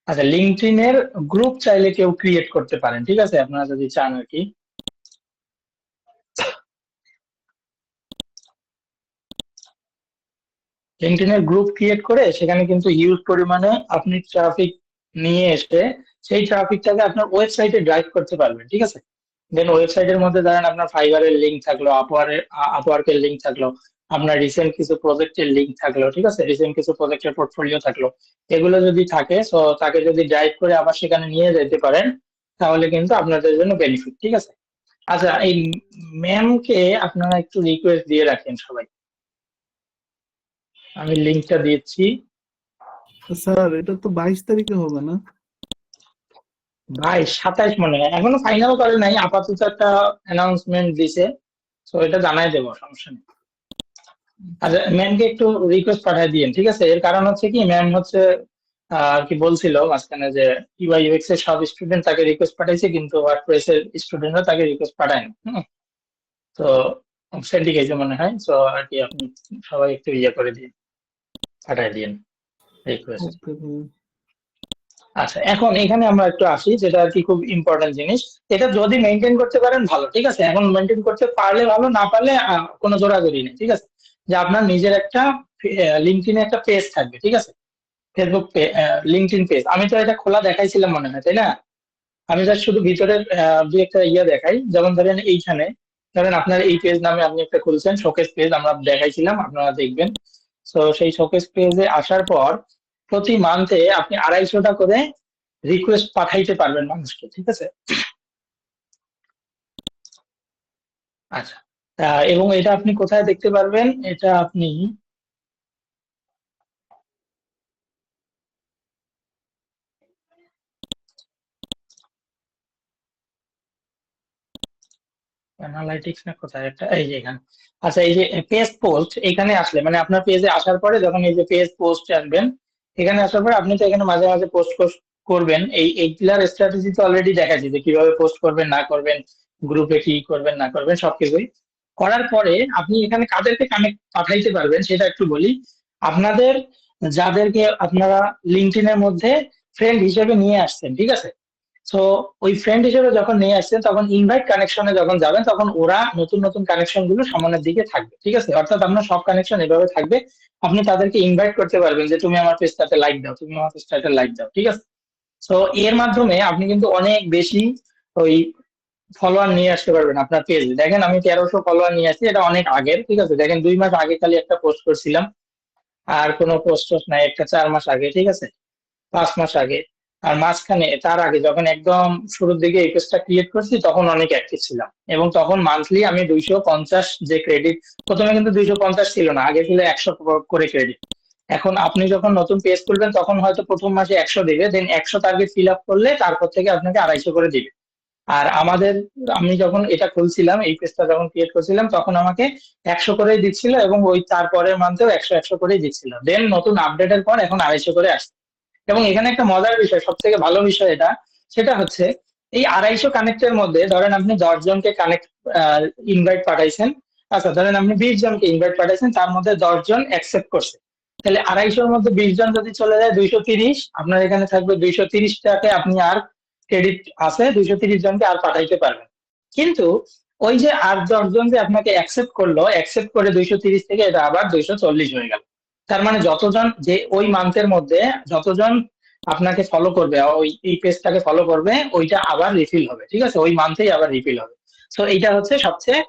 আচ্ছা, লিঙ্কডইন এর গ্রুপ চাইলে কেউ ক্রিয়েট করতে পারেন, ঠিক আছে, আপনারা যদি চান আর কি। লিঙ্কডইন এর গ্রুপ ক্রিয়েট করে সেখানে কিন্তু হিউজ পরিমাণে আপনি ট্রাফিক নিয়ে এসে সেই ট্রাফিকটাকে আপনার ওয়েবসাইটে ড্রাইভ করতে পারবেন, ঠিক আছে। দেন ওয়েবসাইটের মধ্যে ধরেন আপনার ফাইবারের লিঙ্ক থাকলো, আপওয়ার্কের লিঙ্ক থাকলো, আপনার রিসেন্ট কিছু প্রজেক্টের লিঙ্ক থাকলো, ঠিক আছে, রিসেন্ট কিছু প্রজেক্টের পোর্টফোলিও থাকলো, এগুলো যদি থাকে তো তাকে যদি ড্রাইভ করে আবার সেখানে নিয়ে যেতে পারেন, তাহলে কিন্তু আপনাদের জন্য বেনিফিট, ঠিক আছে। আচ্ছা, এই ম্যামকে আপনারা একটু রিকোয়েস্ট দিয়ে রাখেন সবাই, আমি লিঙ্কটা দিচ্ছি। স্যার এটা তো 22 তারিখে হবে না? ভাই 27 মনে হয়, এখনো ফাইনাল করে নাই, আপাতত একটা অ্যানাউন্সমেন্ট দিছে, তো এটা জানাই দেবো, সমস্যা নেই। আচ্ছা, ম্যামকে একটু রিকোয়েস্ট পাঠিয়ে দিন, ঠিক আছে। এর কারণ হচ্ছে কি, ম্যাম হচ্ছে আর কি বলছিল মাঝখানে যে ইউআই ইউএক্স এর সব স্টুডেন্ট তাকে রিকোয়েস্ট পাঠাইছে, কিন্তু ওয়ার্ডপ্রেস এর স্টুডেন্টরা তাকে রিকোয়েস্ট পাঠায়নি। তো সেন্ডিকেটে মনে হয়, তো আর কি আপনি সবাই একটু ইয়ে করে দিন, পাঠিয়ে দিন রিকোয়েস্ট। ওকে ভাই। আচ্ছা, এখন এখানে আমরা একটু আসি, যেটা আর কি খুব ইম্পর্টেন্ট জিনিস। এটা যদি মেনটেন করতে পারেন ভালো, ঠিক আছে। এখন মেনটেন করতে পারলে ভালো, না পারলে কোনো জোরাজোরি নেই, ঠিক আছে। যে আপনার নিজের একটা লিঙ্কডইনে একটা পেজ থাকবে, ঠিক আছে, ফেসবুক লিঙ্কডইন পেজ। আমি তো এটা খোলা দেখাইছিলাম মনে হয়, তাই না? আমি জাস্ট শুধু ভিতরের দুই একটা ইয়ে দেখাই, যেমন ধরেন এইখানে, ধরেন আপনার এই পেজ নামে আপনি একটা খুলছেন, শোকেস পেজ আমরা দেখাইছিলাম, আপনারা দেখবেন। তো সেই শোকেস পেজে আসার পর প্রতি মান্থে আপনি 250টা করে রিকোয়েস্ট পাঠাইতে পারবেন মানুষকে, ঠিক আছে। আচ্ছা, এবং এটা আপনি কোথায় দেখতে পারবেন, এটা আপনি অ্যানালাইটিক্স না কোথায় একটা, এই যে এখানে। আচ্ছা, এই যে পেজ পোস্ট, এখানে আসলে মানে আপনার পেজে আসার পরে যখন এই যে পেজ পোস্ট আসবেন, এখানে আসার পরে আপনি তো এখানে মাঝে মাঝে পোস্ট করবেন। এইগুলার স্ট্র্যাটেজি তো অলরেডি দেখাচ্ছি যে কিভাবে পোস্ট করবেন না করবেন, গ্রুপে কি করবেন না করবেন সবকিছুই করার পরে আপনি এখানে কাদেরকে কানেক্ট পাঠাইতে পারবেন সেটা একটু বলি। আপনাদের যাদেরকে আপনারা লিঙ্কডইন এর মধ্যে ফ্রেন্ড হিসেবে নিয়ে আসছেন, ঠিক আছে। তো ওই ফ্রেন্ড হিসেবে যখন নিয়ে আসছেন, তখন ইনভাইট কানেকশনে যখন যাবেন, তখন ওরা নতুন নতুন কানেকশন গুলো সামনের দিকে থাকবে, ঠিক আছে। অর্থাৎ আপনার সব কানেকশন এভাবে থাকবে, আপনি তাদেরকে ইনভাইট করতে পারবেন যে তুমি আমার পেজটাতে লাইক দাও, তুমি আমার পেজটাতে লাইক দাও, ঠিক আছে। তো এর মাধ্যমে আপনি কিন্তু অনেক বেশি ওই ফলোয়ার নিয়ে আসতে পারবেন আপনার পেজে। দেখেন আমি 1300 ফলোয়ার নিয়ে আসছি, এটা অনেক আগের, ঠিক আছে। দেখেন 2 মাস আগে খালি একটা পোস্ট করছিলাম, আর কোনো পোস্ট নাই, একটা 4 মাস আগে, ঠিক আছে, 5 মাস আগে। আর মাঝখানে তার আগে যখন একদম শুরুর দিকে এই পেজটা ক্রিয়েট করছি, তখন অনেক অ্যাক্টিভ ছিলাম, এবং তখন মান্থলি আমি 250 যে ক্রেডিট, প্রথমে কিন্তু 250 ছিল না, আগে ছিল 100 করে ক্রেডিট। এখন আপনি যখন নতুন পেজ খুলবেন, তখন হয়তো প্রথম মাসে 100 দিবে, দেন 100 টার্গেট ফিল আপ করলে তারপর থেকে আপনাকে 250 করে দিবে। আর আমি যখন এটা খুলছিলাম, এই পেজটা যখন ক্রিয়েট করছিলাম, তখন আমাকে 100 করেই দিচ্ছিল, এবং ওই তারপরের মান্থেও 100 100 করেই দিচ্ছিল। দেন নতুন আপডেটের পর এখন 250 করে আসছে। এবং এখানে একটা মজার বিষয়, সব থেকে ভালো বিষয় এটা, সেটা হচ্ছে এই 250 কানেক্টের মধ্যে ধরেন আপনি 10 জনকে কানেক্ট ইনভাইট পাঠাইছেন। আচ্ছা, ধরেন আপনি 20 জনকে ইনভাইট পাঠাইছেন, তার মধ্যে 10 জন অ্যাকসেপ্ট করছে, তাহলে 250-র মধ্যে 20 জন যদি চলে যায় 230, আপনার এখানে থাকবে 230টাকে আপনি আর ক্রেডিট আছে, 230 জনকে আর পাঠাইতে পারবেন। কিন্তু ওই যে আর 10 জন যে আপনাকে অ্যাকসেপ্ট করলো, অ্যাকসেপ্ট করে 230 থেকে এটা আবার 240 হয়ে গেল। তার মানে যতজন যে ওই মান্থের মধ্যে যতজন আপনাকে ফলো করবে, ওই এই পেজটাকে ফলো করবে, ওইটা আবার রিফিল হবে, ঠিক আছে, ওই মান্থেই আবার রিফিল হবে। তো এইটা হচ্ছে সবচেয়ে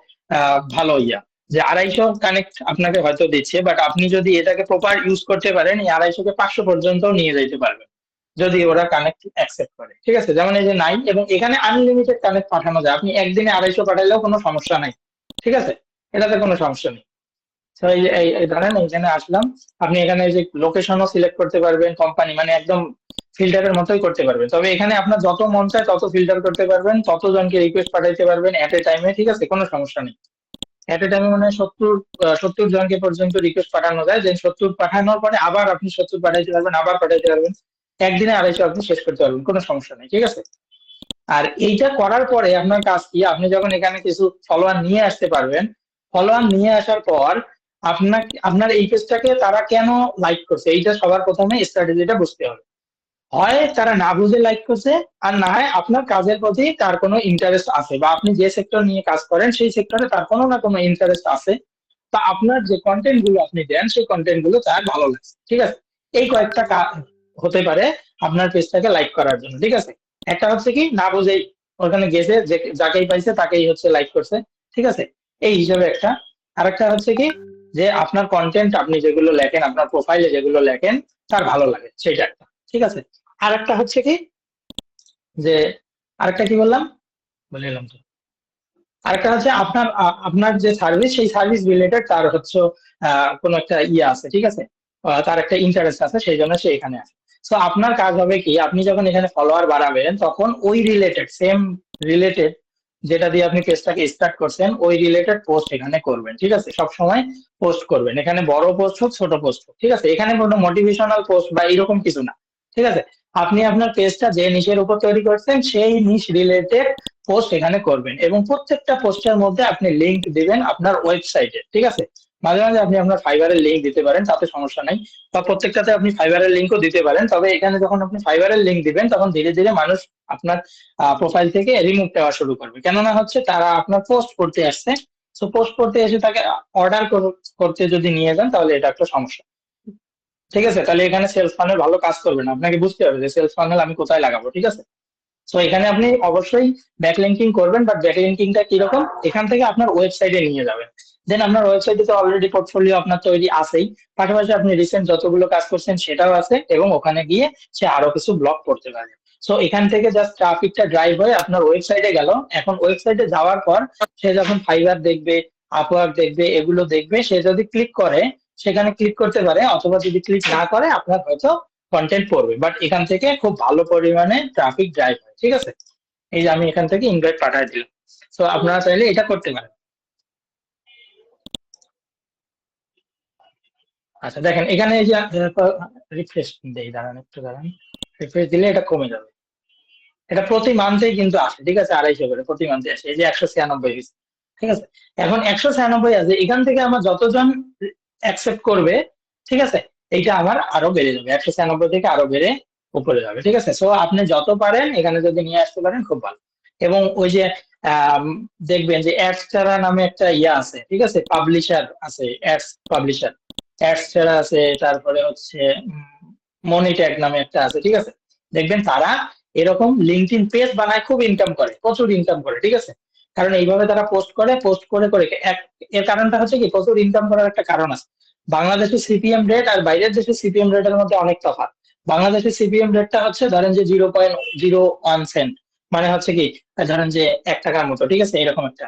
ভালো ইয়া, যে 250 কানেক্ট আপনাকে হয়তো দিচ্ছে, বাট আপনি যদি এটাকে প্রপার ইউজ করতে পারেন, এই 250-কে 500 পর্যন্ত নিয়ে যেতে পারবেন, যদি ওরা কানেক্ট অ্যাকসেপ্ট করে, ঠিক আছে। যেমন এই যে নাই, এবং এখানে আনলিমিটেড কানেক্ট পাঠানো যায়, আপনি একদিনে 250 পাঠাইলেও কোনো সমস্যা নাই, ঠিক আছে, এটাতে কোনো সমস্যা নেই। তো এই ধরেন এখানে আসলাম, আপনি এখানে এই যে লোকেশনও সিলেক্ট করতে পারবেন, কোম্পানি মানে একদম ফিল্টারের মতোই করতে পারবেন। তবে এখানে আপনার যত মন চায় তত ফিল্টার করতে পারবেন, তত জনকে রিকোয়েস্ট পাঠাইতে পারবেন এট এ টাইমে, ঠিক আছে, কোনো সমস্যা নেই। এট এ টাইমে মানে 70 জনকে পর্যন্ত রিকোয়েস্ট পাঠানো যায়, যে 70 পাঠানোর পরে আবার আপনি 70 পাঠাইতে পারবেন, আবার পাঠাইতে পারবেন, একদিনে 250 আপনি শেষ করতে পারবেন, কোনো সমস্যা নেই, ঠিক আছে। আর এইটা করার পরে আপনার কাজ কি, আপনি যখন এখানে কিছু ফলোয়ার নিয়ে আসতে পারবেন, ফলোয়ার নিয়ে আসার পর আপনার এই পেজটাকে তারা কেন লাইক করছে, এইটা সবার প্রথমে স্ট্র্যাটেজিটা বুঝতে হবে। হয় তারা না বুঝে লাইক করছে, আর না হয় আপনার কাজের প্রতি তার কোনো ইন্টারেস্ট আছে, বা আপনি যে সেক্টর নিয়ে কাজ করেন সেই সেক্টরে তার কোনো না কোনো ইন্টারেস্ট আছে, বা আপনার যে কন্টেন্ট গুলো আপনি দেন সেই কন্টেন্ট গুলো তার ভালো লাগছে, ঠিক আছে। এই কয়েকটা হতে পারে আপনার পেজটাকে লাইক করার জন্য, ঠিক আছে। একটা হচ্ছে কি না বুঝেই ওখানে গেছে, যে যাকেই পাইছে তাকেই হচ্ছে লাইক করছে, ঠিক আছে। এই হিসাবে একটা। আরেকটা হচ্ছে কি যে আপনার কন্টেন্ট আপনি যেগুলো লেখেন, আপনার প্রোফাইলে যেগুলো লেখেন তার ভালো লাগে, সেটা একটা, ঠিক আছে। আরেকটা হচ্ছে কি যে আরেকটা কি বললাম, বলে এলাম তো। আরেকটা হচ্ছে আপনার যে সার্ভিস সেই সার্ভিস রিলেটেড তার হচ্ছে কোনো একটা ইয়ে আছে, ঠিক আছে। তার একটা ইন্টারেস্ট আছে, সেই জন্য সে এখানে আসে। সো আপনার কাজ হবে কি, আপনি যখন এখানে ফলোয়ার বাড়াবেন তখন ওই রিলেটেড সেম রিলেটেড যেটা দিয়ে আপনি পেজটাকে স্টার্ট করছেন ওই রিলেটেড পোস্ট এখানে করবেন, ঠিক আছে। সব সময় পোস্ট করবেন, এখানে বড় পোস্ট হোক ছোট পোস্ট হোক, ঠিক আছে। এখানে কোনো মোটিভেশনাল পোস্ট বা এরকম কিছু না, ঠিক আছে। আপনি আপনার পেজটা যে নিশের উপর তৈরি করছেন সেই নিশ রিলেটেড পোস্ট এখানে করবেন, এবং প্রত্যেকটা পোস্টের মধ্যে আপনি লিংক দিবেন আপনার ওয়েবসাইটে, ঠিক আছে। মাঝে মাঝে আপনি আপনার ফাইবারের লিংক দিতে পারেন, তাতে সমস্যা নাই, বা প্রত্যেকটাতে আপনি ফাইবারের লিংকও দিতে পারেন। তবে এখানে যখন আপনি ফাইবারের লিংক দিবেন তখন ধীরে ধীরে মানুষ আপনার প্রোফাইল থেকে রিমুভ দেওয়া শুরু করবে, কেননা হচ্ছে তারা আপনার পোস্ট করতে আসছে। সো পোস্ট করতে এসে তাকে অর্ডার করতে যদি নিয়ে যান তাহলে এটা একটা সমস্যা, ঠিক আছে। তাহলে এখানে সেলস ফানেল ভালো কাজ করবে না, আপনাকে বুঝতে হবে যে সেলস ফানেল আমি কোথায় লাগাবো, ঠিক আছে। তো এখানে আপনি অবশ্যই ব্যাকলিঙ্কিং করবেন, বাট ব্যাকলিঙ্কিংটা কিরকম, এখান থেকে আপনার ওয়েবসাইটে নিয়ে যাবেন। দেন আপনার ওয়েবসাইটে তো অলরেডি পোর্টফোলিও আপনার তৈরি আছেই, পাশাপাশি আপনি রিসেন্ট যতগুলো কাজ করছেন সেটাও আছে, এবং ওখানে গিয়ে সে আরো কিছু ব্লগ করতে পারে। সো এখান থেকে জাস্ট ট্রাফিকটা ড্রাইভ হয়ে আপনার ওয়েবসাইটে গেল। এখন ওয়েবসাইটে যাওয়ার পর সে যখন ফাইবার দেখবে, আপওয়ার্ক দেখবে, এগুলো দেখবে, সে যদি ক্লিক করে সেখানে ক্লিক করতে পারে, অথবা যদি ক্লিক না করে আপনার হয়তো কন্টেন্ট পড়বে, বাট এখান থেকে খুব ভালো পরিমাণে ট্রাফিক ড্রাইভ হয়, ঠিক আছে। এই যে আমি এখান থেকে ইনভাইট পাঠিয়ে দিলাম। সো আপনারা চাইলে এটা করতে পারেন। আচ্ছা দেখেন এখানে এই যে রিফ্রেশ দেই, দাঁড়ান একটু দাঁড়ান, রিফ্রেশ দিলে এটা কমে যাবে। এটা প্রতি মান্থেই কিন্তু আসে, ঠিক আছে, 250 করে প্রতি মান্থে আসে। এই যে 196 হয়েছে, ঠিক আছে। এখন 196 আছে, এখান থেকে আমার যতজন অ্যাকসেপ্ট করবে, ঠিক আছে, এইটা আমার আরো বেড়ে যাবে, 196 থেকে আরো বেড়ে উপরে যাবে, ঠিক আছে। সো আপনি যত পারেন এখানে যদি নিয়ে আসতে পারেন খুব ভালো। এবং ওই যে আম, দেখবেন যে অ্যাডস ছাড়া নামে একটা ইয়া আছে, ঠিক আছে, পাবলিশার আছে, অ্যাডস পাবলিশার, অ্যাডস ছাড়া আছে, তারপরে হচ্ছে মনিট্যাগ নামে একটা আছে, ঠিক আছে। দেখবেন তারা এরকম লিঙ্কডইন পেজ বানায়, খুব ইনকাম করে, প্রচুর ইনকাম করে, ঠিক আছে। কারণ এইভাবে তারা পোস্ট করে, পোস্ট করে করে এর কারণটা হচ্ছে কি, প্রচুর ইনকাম করার একটা কারণ আছে। বাংলাদেশের সিপিএম রেট আর বাইরের দেশের সিপিএম রেটের মধ্যে অনেক তফাৎ। বাংলাদেশের সিপিএম রেটটা হচ্ছে ধরেন যে 0.01 সেন্ট, মানে হচ্ছে কি ধরেন যে 1 টাকার মতো, ঠিক আছে, এরকম একটা।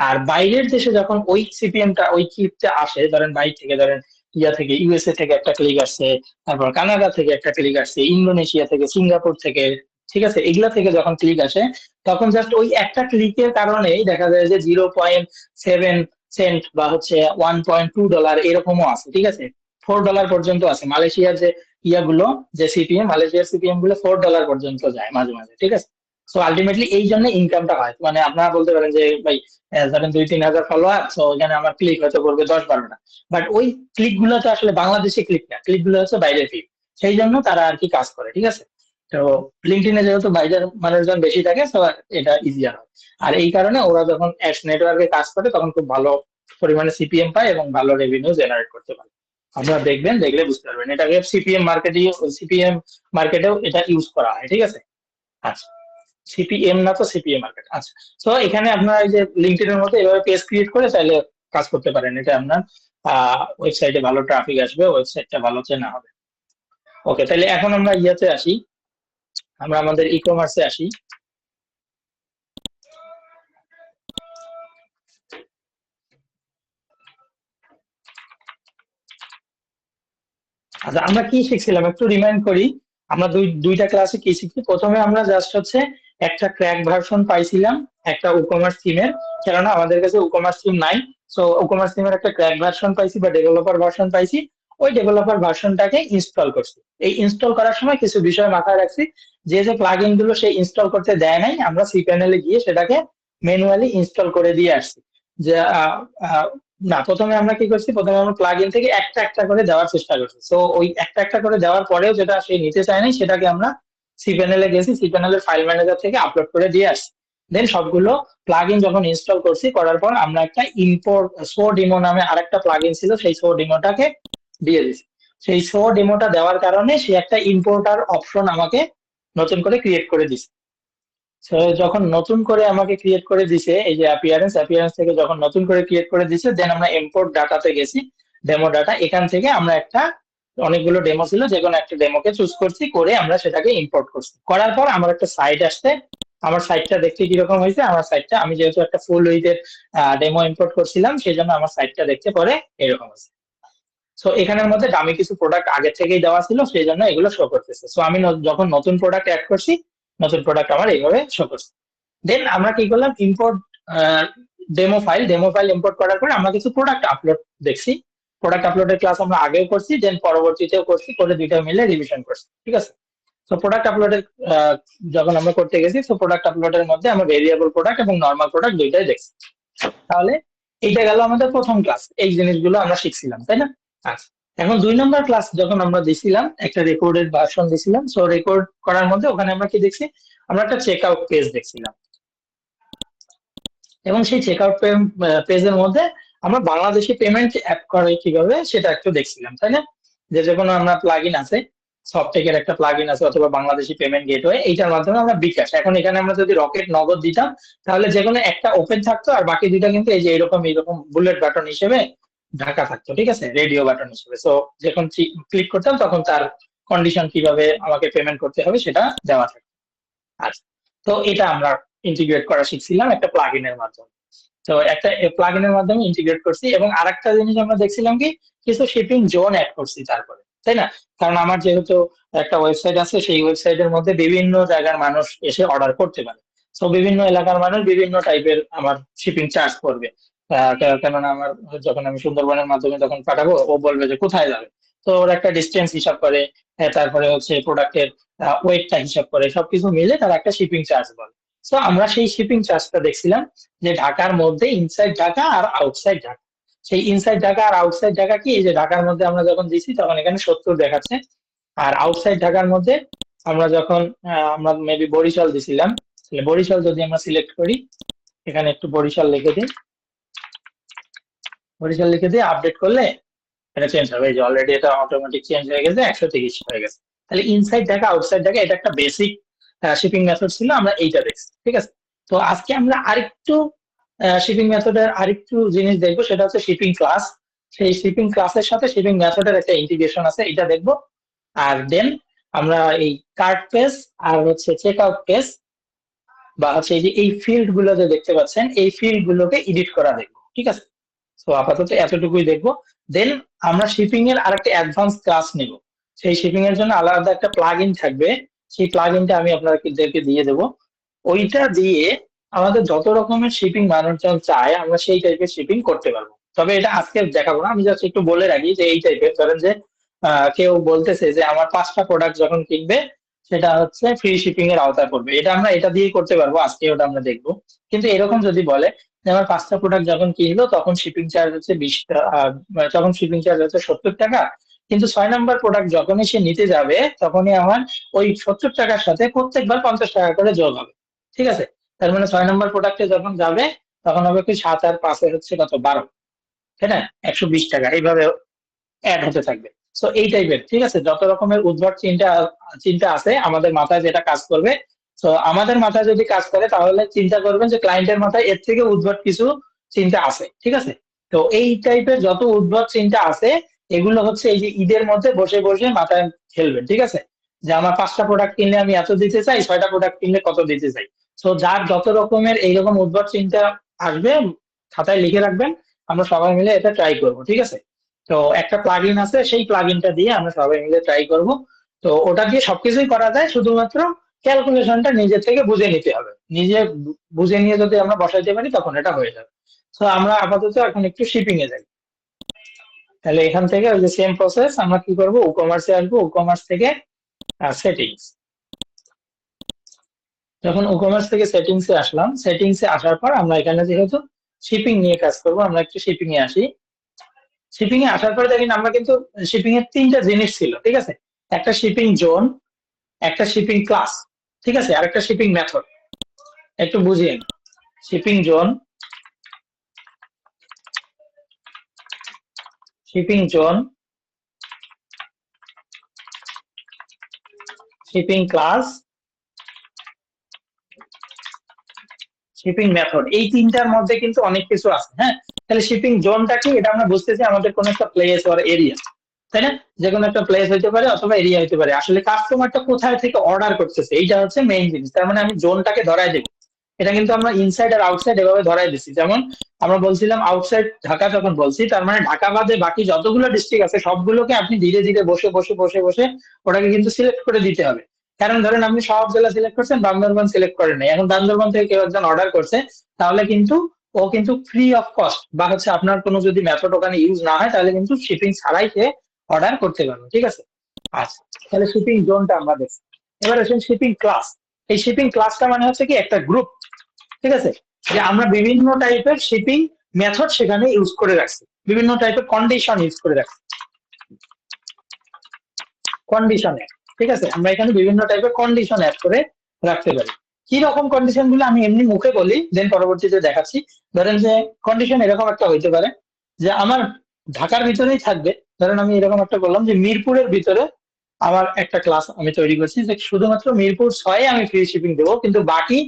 আর বাইরের দেশে যখন ওই সিপিএমটা ওই ক্লিপটা আসে, ধরেন বাইরে থেকে, ধরেন ইয়া থেকে, ইউএসএ থেকে একটা ক্লিক আসছে, তারপর কানাডা থেকে একটা ক্লিক আসছে, ইন্দোনেশিয়া থেকে, সিঙ্গাপুর থেকে, ঠিক আছে, এগুলা থেকে যখন ক্লিক আসে তখন জাস্ট ওই একটা ক্লিকের কারণেই দেখা যায় যে 0.7 সেন্ট বা হচ্ছে $1.2 এরকমও আছে, ঠিক আছে। $4 পর্যন্ত আছে মালয়েশিয়ার যে ইয়াগুলো, যে সিপিএম, মালয়েশিয়ার সিপিএম গুলো $4 পর্যন্ত যায় মাঝে মাঝে, ঠিক আছে। সো আলটিমেটলি এই জন্য ইনকামটা হয়, মানে আপনারা বলতে পারেন যে ভাই ধরেন 2-3 হাজার ফলোয়ার, তো এখানে আমার ক্লিক হয়তো করবে 10-12টা, বাট ওই ক্লিক গুলো তো আসলে বাংলাদেশি ক্লিক না, ক্লিক গুলো হচ্ছে বাইরের ক্লিক, সেই জন্য তারা আর কি কাজ করে, ঠিক আছে। তো লিঙ্কডইনে যেহেতু বাইরের মানুষজন বেশি থাকে, তো এটা ইজিয়ার হয়। আর এই কারণে ওরা যখন অ্যাডস নেটওয়ার্কে কাজ করে তখন খুব ভালো পরিমাণে সিপিএম পায় এবং ভালো রেভিনিউ জেনারেট করতে পারে। আপনারা দেখবেন, দেখলে বুঝতে পারবেন, এটাকে সিপিএম মার্কেটেও এটা ইউজ করা হয়, ঠিক আছে। আচ্ছা, সিপিএম না তো সিপিএম মার্কেট, আচ্ছা। তো এখানে আপনার এই যে লিঙ্কডইন এর মধ্যে এভাবে পেজ ক্রিয়েট করে চাইলে কাজ করতে পারেন, এটা আপনার ওয়েবসাইটে ভালো ট্রাফিক আসবে, ওয়েবসাইটটা ভালো চেনা হবে। ওকে, তাহলে এখন আমরা ইয়াতে আসি, আমরা আমাদের ই কমার্সে আসি। আচ্ছা, আমরা কি শিখছিলাম একটু রিমাইন্ড করি। আমরা দুইটা ক্লাসে কি শিখছি, প্রথমে আমরা জাস্ট হচ্ছে একটা ক্র্যাক ভার্সন পাইছিলাম একটা উকমার্স থিমের, কেননা আমাদের কাছে উকমার্স থিম নাই। সো উকমার্স থিমের একটা ক্র্যাক ভার্সন পাইছি বা ডেভেলপার ভার্সন পাইছি, ওই ডেভেলপার ভার্সনটাকে ইনস্টল করছি। এই ইনস্টল করার সময় কিছু বিষয় মাথায় রাখছি, যে যে প্লাগইন গুলো সে ইনস্টল করতে দেয় নাই, আমরা সি প্যানেলে গিয়ে সেটাকে ম্যানুয়ালি ইনস্টল করে দিয়ে আসছি। যে না, প্রথমে আমরা কি করছি, প্রথমে আমরা প্লাগ ইন থেকে একটা একটা করে দেওয়ার চেষ্টা করছি। তো ওই একটা একটা করে দেওয়ার পরেও যেটা সে নিতে চায় নাই সেটাকে আমরা cPanel গেছি, cPanel এর ফাইল ম্যানেজার থেকে আপলোড করে দিয়ে আসছি। দেন সবগুলো প্লাগইন যখন ইনস্টল করছি, করার পর আমরা একটা ইম্পোর্ট শো ডেমো নামে আরেকটা প্লাগইন ছিল, সেই শো ডেমোটাকে দিয়ে দিছি। সেই শো ডেমোটা দেওয়ার কারণে সে একটা ইম্পোর্টার অপশন আমাকে নতুন করে ক্রিয়েট করে দিছে। তো যখন নতুন করে আমাকে ক্রিয়েট করে দিছে, এই যে অ্যাপিয়ারেন্স থেকে যখন নতুন করে ক্রিয়েট করে দিছে, দেন আমরা ইম্পোর্ট ডাটাতে গেছি, ডেমো ডাটা। এখান থেকে আমরা একটা অনেকগুলো ডেমো ছিল, যে কোনো একটা ডেমোকে চুজ করছি, করে আমরা সেটাকে ইম্পোর্ট করছি। করার পর আমার একটা সাইট আসছে। আমার সাইটটা দেখতে কিরকম হয়েছে, আমার সাইটটা আমি যেহেতু একটা ফুল উইথের ডেমো ইম্পোর্ট করছিলাম, সেই জন্য আমার সাইটটা দেখতে পরে এরকম আছে। সো এখানের মধ্যে দামি কিছু প্রোডাক্ট আগে থেকেই দেওয়া ছিল, সেই জন্য এগুলো শো করতেছে। সো আমি যখন নতুন প্রোডাক্ট অ্যাড করছি, নতুন প্রোডাক্ট আমার এইভাবে শো করছে। দেন আমরা কি করলাম, ইম্পোর্ট ডেমো ফাইল ইম্পোর্ট করার পরে আমরা কিছু প্রোডাক্ট আপলোড দেখছি। প্রোডাক্ট আপলোডের ক্লাস আমরা আগেও করছি, দেন পরবর্তীতেও করছি, করে দুইটা মিলে রিভিশন করছি, ঠিক আছে। তো প্রোডাক্ট আপলোডের যখন আমরা করতে গেছি, তো প্রোডাক্ট আপলোডের মধ্যে আমরা ভেরিয়েবল প্রোডাক্ট এবং নর্মাল প্রোডাক্ট দুইটাই দেখছি। তাহলে এইটা গেল আমাদের প্রথম ক্লাস, এই জিনিসগুলো আমরা শিখছিলাম, তাই না? আচ্ছা, এখন 2 নম্বর ক্লাস যখন আমরা দিছিলাম, একটা রেকর্ডেড ভার্সন দিছিলাম। সো রেকর্ড করার মধ্যে ওখানে আমরা কি দেখছি, আমরা একটা চেক আউট পেজ দেখছিলাম, এবং সেই চেক আউট পেজের মধ্যে আমরা বাংলাদেশি পেমেন্ট অ্যাড করে কিভাবে সেটা একটু দেখছিলাম, তাই না? যে কোনো আমরা প্লাগইন আছে, সফটেকের একটা প্লাগইন আছে, অথবা বাংলাদেশি পেমেন্ট গেটওয়ে, এইটার মাধ্যমে আমরা বিকাশ, এখন এখানে আমরা যদি রকেট নগদ দিতাম, তাহলে যে কোনো একটা ওপেন থাকতো, আর বাকি দুইটা কিন্তু এই যে এইরকম বুলেট বাটন হিসেবে ঢাকা থাকতো, ঠিক আছে, রেডিও বাটন হিসেবে। সো যখন ক্লিক করতাম, তখন তার কন্ডিশন কিভাবে আমাকে পেমেন্ট করতে হবে সেটা দেওয়া থাকতো। আচ্ছা, তো এটা আমরা ইন্টিগ্রেট করা শিখছিলাম একটা প্লাগইনের মাধ্যমে। তো একটা প্লাগইনের মাধ্যমে ইন্টিগ্রেট করছি, এবং আরেকটা জিনিস আমরা দেখছিলাম কি, কিছু শিপিং জোন অ্যাড করছি তারপরে, তাই না? কারণ আমার যেহেতু একটা ওয়েবসাইট আছে, সেই ওয়েবসাইটের মধ্যে বিভিন্ন জায়গার মানুষ এসে অর্ডার করতে পারে। তো বিভিন্ন এলাকার মানুষ বিভিন্ন টাইপের আমার শিপিং চার্জ করবে। কেননা আমার যখন আমি সুন্দরবনের মাধ্যমে যখন পাঠাবো, ও বলবে যে কোথায় যাবে। তো ওর একটা ডিস্টেন্স হিসাব করে, তারপরে হচ্ছে প্রোডাক্টের ওয়েটটা হিসাব করে, সবকিছু মিলে তার একটা শিপিং চার্জ বলে। তো আমরা সেই শিপিং চার্জটা দেখছিলাম, যে ঢাকার মধ্যে ইনসাইড ঢাকা আর আউটসাইড ঢাকা। সেই ইনসাইড ঢাকা আর আউটসাইড ঢাকা কি, এই যে ঢাকার মধ্যে আমরা যখন দিছি তখন এখানে 70 দেখাচ্ছে, আর আউটসাইড ঢাকার মধ্যে আমরা যখন আমরা মেবি বরিশাল দিছিলাম, তাহলে বরিশাল যদি আমরা সিলেক্ট করি, এখানে একটু বরিশাল লিখে দিই, বরিশাল লিখে দিয়ে আপডেট করলে এটা চেঞ্জ হবে। এই যে অলরেডি এটা অটোমেটিক চেঞ্জ হয়ে গেছে, 130 হয়ে গেছে। তাহলে ইনসাইড ঢাকা আউটসাইড ঢাকা, এটা একটা বেসিক শিপিং মেথড ছিল, আমরা এইটা দেখছি, ঠিক আছে। তো আজকে আমরা আরেকটু শিপিং মেথডের আরেকটু জিনিস দেখবো, সেটা হচ্ছে শিপিং ক্লাস। সেই শিপিং ক্লাসের সাথে শিপিং মেথডের একটা ইন্টিগ্রেশন আছে, এটা দেখবো। আর দেন আমরা এই কার্ট পেজ আর হচ্ছে চেক আউট পেজ, বা হচ্ছে এই যে এই ফিল্ড গুলো যে দেখতে পাচ্ছেন, এই ফিল্ড গুলোকে এডিট করা দেখবো, ঠিক আছে। তো আপাতত এতটুকুই দেখবো। দেন আমরা শিপিং এর আরেকটা অ্যাডভান্স ক্লাস নিব। সেই শিপিং এর জন্য আলাদা একটা প্লাগইন থাকবে, সেই প্লাগইনটা আমি আপনাদেরকে দিয়ে দেবো। ওইটা দিয়ে আমাদের যত রকমের শিপিং মানুষজন চায়, আমরা সেই টাইপের শিপিং করতে পারবো। তবে এটা আজকে দেখাবো না, আমি জাস্ট একটু বলে রাখি যে এই টাইপের, ধরেন যে কেউ বলতেছে যে আমার 5টা প্রোডাক্ট যখন কিনবে, সেটা হচ্ছে ফ্রি শিপিং এর আওতায় পড়বে, এটা আমরা এটা দিয়েই করতে পারবো, আজকে ওটা আমরা দেখবো। কিন্তু এরকম যদি বলে যে আমার 5টা প্রোডাক্ট যখন কিনলো, তখন শিপিং চার্জ হচ্ছে 20 টাকা, তখন শিপিং চার্জ হচ্ছে 70 টাকা, কিন্তু 6 নম্বর প্রোডাক্ট যখনই সে নিতে যাবে, তখনই আমার ওই 70 টাকার সাথে প্রত্যেকবার 50 টাকা করে যোগ হবে, ঠিক আছে। তার মানে 6 নম্বর প্রোডাক্টে যখন যাবে, তখন হবে কি 7 আর 5 হচ্ছে কত, 12, তাই না? 120 টাকা এইভাবে অ্যাড হতে থাকবে। সো এই টাইপের, ঠিক আছে, যত রকমের উদ্ভট চিন্তা চিন্তা আছে আমাদের মাথায়, যেটা কাজ করবে। তো আমাদের মাথায় যদি কাজ করে, তাহলে চিন্তা করবেন যে ক্লায়েন্টের মাথায় এর থেকে উদ্ভট কিছু চিন্তা আছে, ঠিক আছে। তো এই টাইপের যত উদ্ভট চিন্তা আছে, এগুলো হচ্ছে এই যে ঈদের মধ্যে বসে বসে মাথায় খেলবেন, ঠিক আছে। যে আমার 5টা প্রোডাক্ট কিনলে আমি এত দিতে চাই, 6টা প্রোডাক্ট কিনলে কত দিতে চাই। তো যার যত রকমের এইরকম উদ্ভট চিন্তা আসবে, খাতায় লিখে রাখবেন, আমরা সবাই মিলে এটা ট্রাই করবো, ঠিক আছে। তো একটা প্লাগইন আছে, সেই প্লাগইনটা দিয়ে আমরা সবাই মিলে ট্রাই করব। তো ওটা দিয়ে সবকিছুই করা যায়, শুধুমাত্র ক্যালকুলেশনটা নিজে থেকে বুঝে নিতে হবে। নিজে বুঝে নিয়ে যদি আমরা বসাইতে পারি, তখন এটা হয়ে যাবে। তো আমরা আপাতত এখন একটু শিপিং এ যাই। তাহলে এখান থেকে ওই যে সেম প্রসেস, আমরা কি করব, ই কমার্সে আসবো, ই কমার্স থেকে সেটিংস। যখন ই কমার্স থেকে সেটিংস এ আসলাম, সেটিংস এ আসার পর আমরা এখানে যেহেতু শিপিং নিয়ে কাজ করব, আমরা একটু শিপিং এ আসি। শিপিং এ আসার পরে দেখেন, আমরা কিন্তু শিপিং এর 3টা জিনিস ছিল, ঠিক আছে। একটা শিপিং জোন, একটা শিপিং ক্লাস, ঠিক আছে, আর একটা শিপিং মেথড। একটু বুঝিয়ে, shipping zone, shipping zone, shipping class, shipping method, এই তিনটার মধ্যে কিন্তু অনেক কিছু আছে। হ্যাঁ, তাহলে শিপিং জোনটা কি, এটা আমরা বুঝতেছি আমাদের কোন একটা প্লেস অর এরিয়া, তাই না? যে কোনো একটা প্লেস হইতে পারে অথবা এরিয়া হইতে পারে। আসলে কাস্টমারটা কোথায় থেকে অর্ডার করতেছে এইটা হচ্ছে মেইন জিনিস। তার মানে আমি জোনটাকে ধরাই দেবো। এটা কিন্তু আমরা ইনসাইড আর আউটসাইড এভাবে ধরাই দিচ্ছি। যেমন আমরা বলছিলাম আউটসাইড ঢাকা, যখন বলছি তার মানে ঢাকা বাদে বাকি যতগুলো ডিস্ট্রিক্ট আছে সবগুলোকে আপনি ধীরে ধীরে বসে বসে বসে বসে ওটাকে কিন্তু সিলেক্ট করে দিতে হবে। কারণ ধরেন আপনি সব জেলা সিলেক্ট করছেন, বান্দরবান সিলেক্ট করেন নাই, এখন বান্দরবান থেকে কেউ একজন অর্ডার করছে, তাহলে কিন্তু ও কিন্তু ফ্রি অফ কস্ট বা হচ্ছে আপনার কোনো যদি মেথড ওখানে ইউজ না হয় তাহলে কিন্তু শিপিং ছাড়াই সে অর্ডার করতে পারবে, ঠিক আছে? আচ্ছা, তাহলে শিপিং জোনটা আমরা দেখছি। এবার আসেন শিপিং ক্লাস। এই শিপিং ক্লাসটা মানে হচ্ছে কি একটা গ্রুপ, ঠিক আছে, যে আমরা বিভিন্ন টাইপের শিপিং মেথড সেখানে ইউজ করে রাখছি, বিভিন্ন টাইপের কন্ডিশন ইউজ করে রাখছি, কন্ডিশনে, ঠিক আছে, আমরা এখানে বিভিন্ন টাইপের কন্ডিশন অ্যাড করে রাখতে পারি। কি রকম কন্ডিশন গুলো আমি এমনি মুখে বলি, দেন পরবর্তীতে দেখাচ্ছি। ধরেন যে কন্ডিশন এরকম একটা হইতে পারে যে আমার ঢাকার ভিতরেই থাকবে। ধরেন আমি এরকম একটা বললাম যে মিরপুরের ভিতরে আমার একটা ক্লাস আমি তৈরি করছি যে শুধুমাত্র মিরপুর 6 আমি ফ্রি শিপিং দেবো, কিন্তু বাকি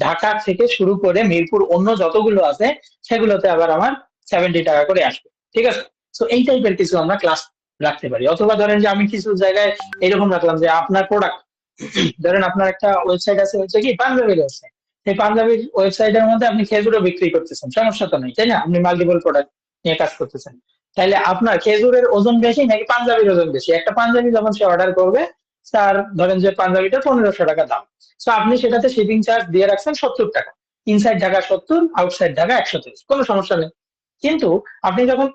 ঢাকা থেকে শুরু করে মিরপুর অন্য যতগুলো আছে সেগুলোতে আবার আমার 70 টাকা করে আসবে, ঠিক আছে? তো এই টাইপের কিছু আমরা ক্লাস রাখতে পারি। অথবা ধরেন যে আমি কিছু জায়গায় এরকম রাখলাম যে আপনার প্রোডাক্ট, ধরেন আপনার একটা ওয়েবসাইট আছে হচ্ছে কি পাঞ্জাবির ওয়েবসাইট, সেই পাঞ্জাবির ওয়েবসাইটের মধ্যে আপনি খেজুরও বিক্রি করতেছেন, সমস্যা তো নেই, তাই না? আপনি মাল্টিপল প্রোডাক্ট নিয়ে কাজ করতেছেন। তাহলে আপনার খেজুরের ওজন বেশি নাকি পাঞ্জাবির ওজন বেশি? একটা পাঞ্জাবি যখন সে অর্ডার করবে, তার ধরেন যে পাঞ্জাবিটা 1500 টাকা দাম, তো আপনি সেটাতে শিপিং চার্জ দিয়ে রাখছেন 70 টাকা। ইনসাইড ঢাকা 70, আউটসাইড ঢাকা 130, কোনো সমস্যা নেই। কিন্তু আপনি যখন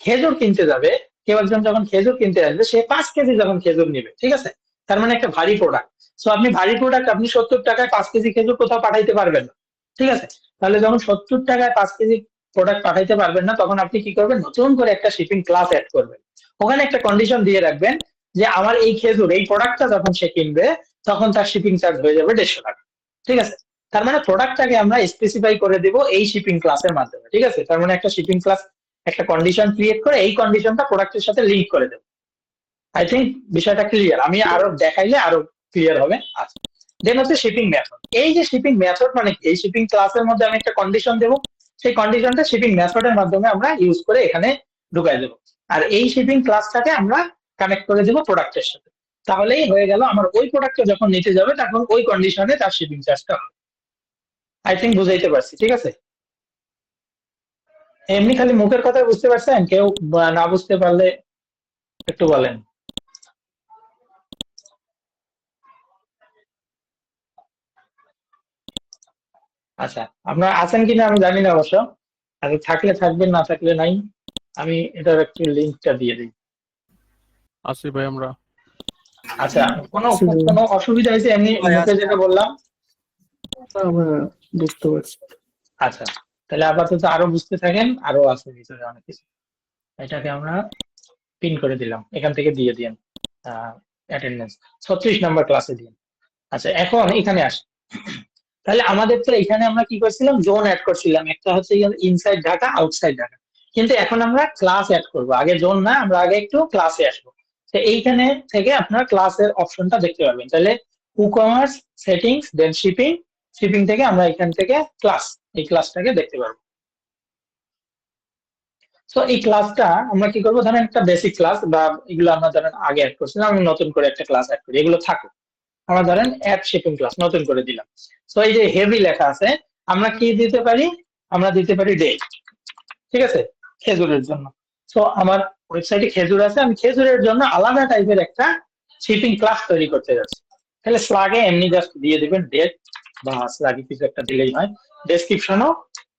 খেজুর কিনতে যাবে, কেউ একজন যখন খেজুর কিনতে আসবে, সে 5 কেজি যখন খেজুর নিবে, ঠিক আছে, তার মানে একটা ভারী প্রোডাক্ট। সো আপনি ভারী প্রোডাক্ট আপনি 70 টাকায় 5 কেজি খেজুর কোথাও পাঠাইতে পারবেন না, ঠিক আছে? তাহলে যখন 70 টাকায় 5 কেজি প্রোডাক্ট পাঠাইতে পারবেন না, তখন আপনি কি করবেন, নতুন করে একটা শিপিং ক্লাস অ্যাড করবেন। ওখানে একটা কন্ডিশন দিয়ে রাখবেন যে আমার এই খেজুর, এই প্রোডাক্টটা যখন সে কিনবে তখন তার শিপিং চার্জ হয়ে যাবে 150 টাকা, ঠিক আছে? তার মানে প্রোডাক্টটাকে আমরা স্পেসিফাই করে দিব এই শিপিং ক্লাসের মাধ্যমে, ঠিক আছে? তার মানে একটা শিপিং ক্লাস, একটা কন্ডিশন ক্রিয়েট করে এই কন্ডিশনটা প্রোডাক্টের সাথে লিংক করে দেবো। আই থিঙ্ক বিষয়টা ক্লিয়ার, আমি আরো দেখাইলে আরো ক্লিয়ার হবে। আচ্ছা, দেন হচ্ছে শিপিং মেথড। এই যে শিপিং মেথড মানে কি, এই শিপিং ক্লাসের মধ্যে আমি একটা কন্ডিশন দেবো, সেই কন্ডিশনটা শিপিং মেথডের মাধ্যমে আমরা ইউজ করে এখানে ঢুকাই দেবো। আর এই শিপিং ক্লাসটাকে আমরা কানেক্ট করে দেবো প্রোডাক্টের সাথে। তাহলেই হয়ে গেল, আমার ওই প্রোডাক্টটা যখন নিতে যাবে তখন ওই কন্ডিশনে তার শিপিং চার্জটা হবে। আই থিঙ্ক বুঝাইতে পারছি, ঠিক আছে? এমনি খালি মুখের কথা বুঝতে পারছেন? কেউ না বুঝতে পারলে একটু বলেন। আচ্ছা, আপনারা আছেন কিনা আমি জানি না অবশ্য, আর থাকলে থাকবেন, না থাকলে নাই। আমি এটার একটু লিঙ্কটা দিয়ে দিই। আছি ভাই আমরা। আচ্ছা, কোনো কোনো অসুবিধা হয়েছে এমনি মুখে যেটা বললাম? আমরা বুঝতে পারছি। আচ্ছা, তাহলে আপাতত আরো বুঝতে থাকেন, আরো আছে ভিতরে অনেক কিছু। এটাকে আমরা পিন করে দিলাম, এখান থেকে দিয়ে দিন অ্যাটেন্ডেন্স 36 নম্বর ক্লাসে দিন। আচ্ছা, এখন এখানে আসি। তাহলে আমাদের তো এখানে আমরা কি করছিলাম, জোন অ্যাড করছিলাম, একটা হচ্ছে ইনসাইড ঢাকা, আউটসাইড ঢাকা। কিন্তু এখন আমরা ক্লাস অ্যাড করব, আগে জোন না, আমরা আগে একটু ক্লাসে আসবো। তো এইখানে থেকে আপনার ক্লাসের অপশনটা দেখতে পাবেন। তাহলে কুকমার্স, সেটিংস, দেন শিপিং, শিপিং থেকে আমরা এখান থেকে ক্লাস, এই ক্লাসটাকে দেখতে পারবো। তো এই ক্লাসটা আমরা কি করবো, ধরেন একটা বেসিক ক্লাস বা এগুলো আমরা ধরেন আগে অ্যাড করছিলাম, আমি নতুন করে একটা ক্লাস অ্যাড করি, এগুলো থাকুক। আমরা ধরেন অ্যাড শিপিং ক্লাস নতুন করে দিলাম। তো এই যে হেভি লেখা আছে, আমরা কি দিতে পারি, আমরা দিতে পারি ডেট, ঠিক আছে, খেজুরের জন্য। তো আমার ওয়েবসাইটে খেজুর আছে, আমি খেজুরের জন্য আলাদা টাইপের একটা শিপিং ক্লাস তৈরি করতে যাচ্ছি। তাহলে স্লাগে এমনি জাস্ট দিয়ে দিবেন ডেট, বা স্লাগে কিছু একটা দিলেই হয়। ডেসক্রিপশনও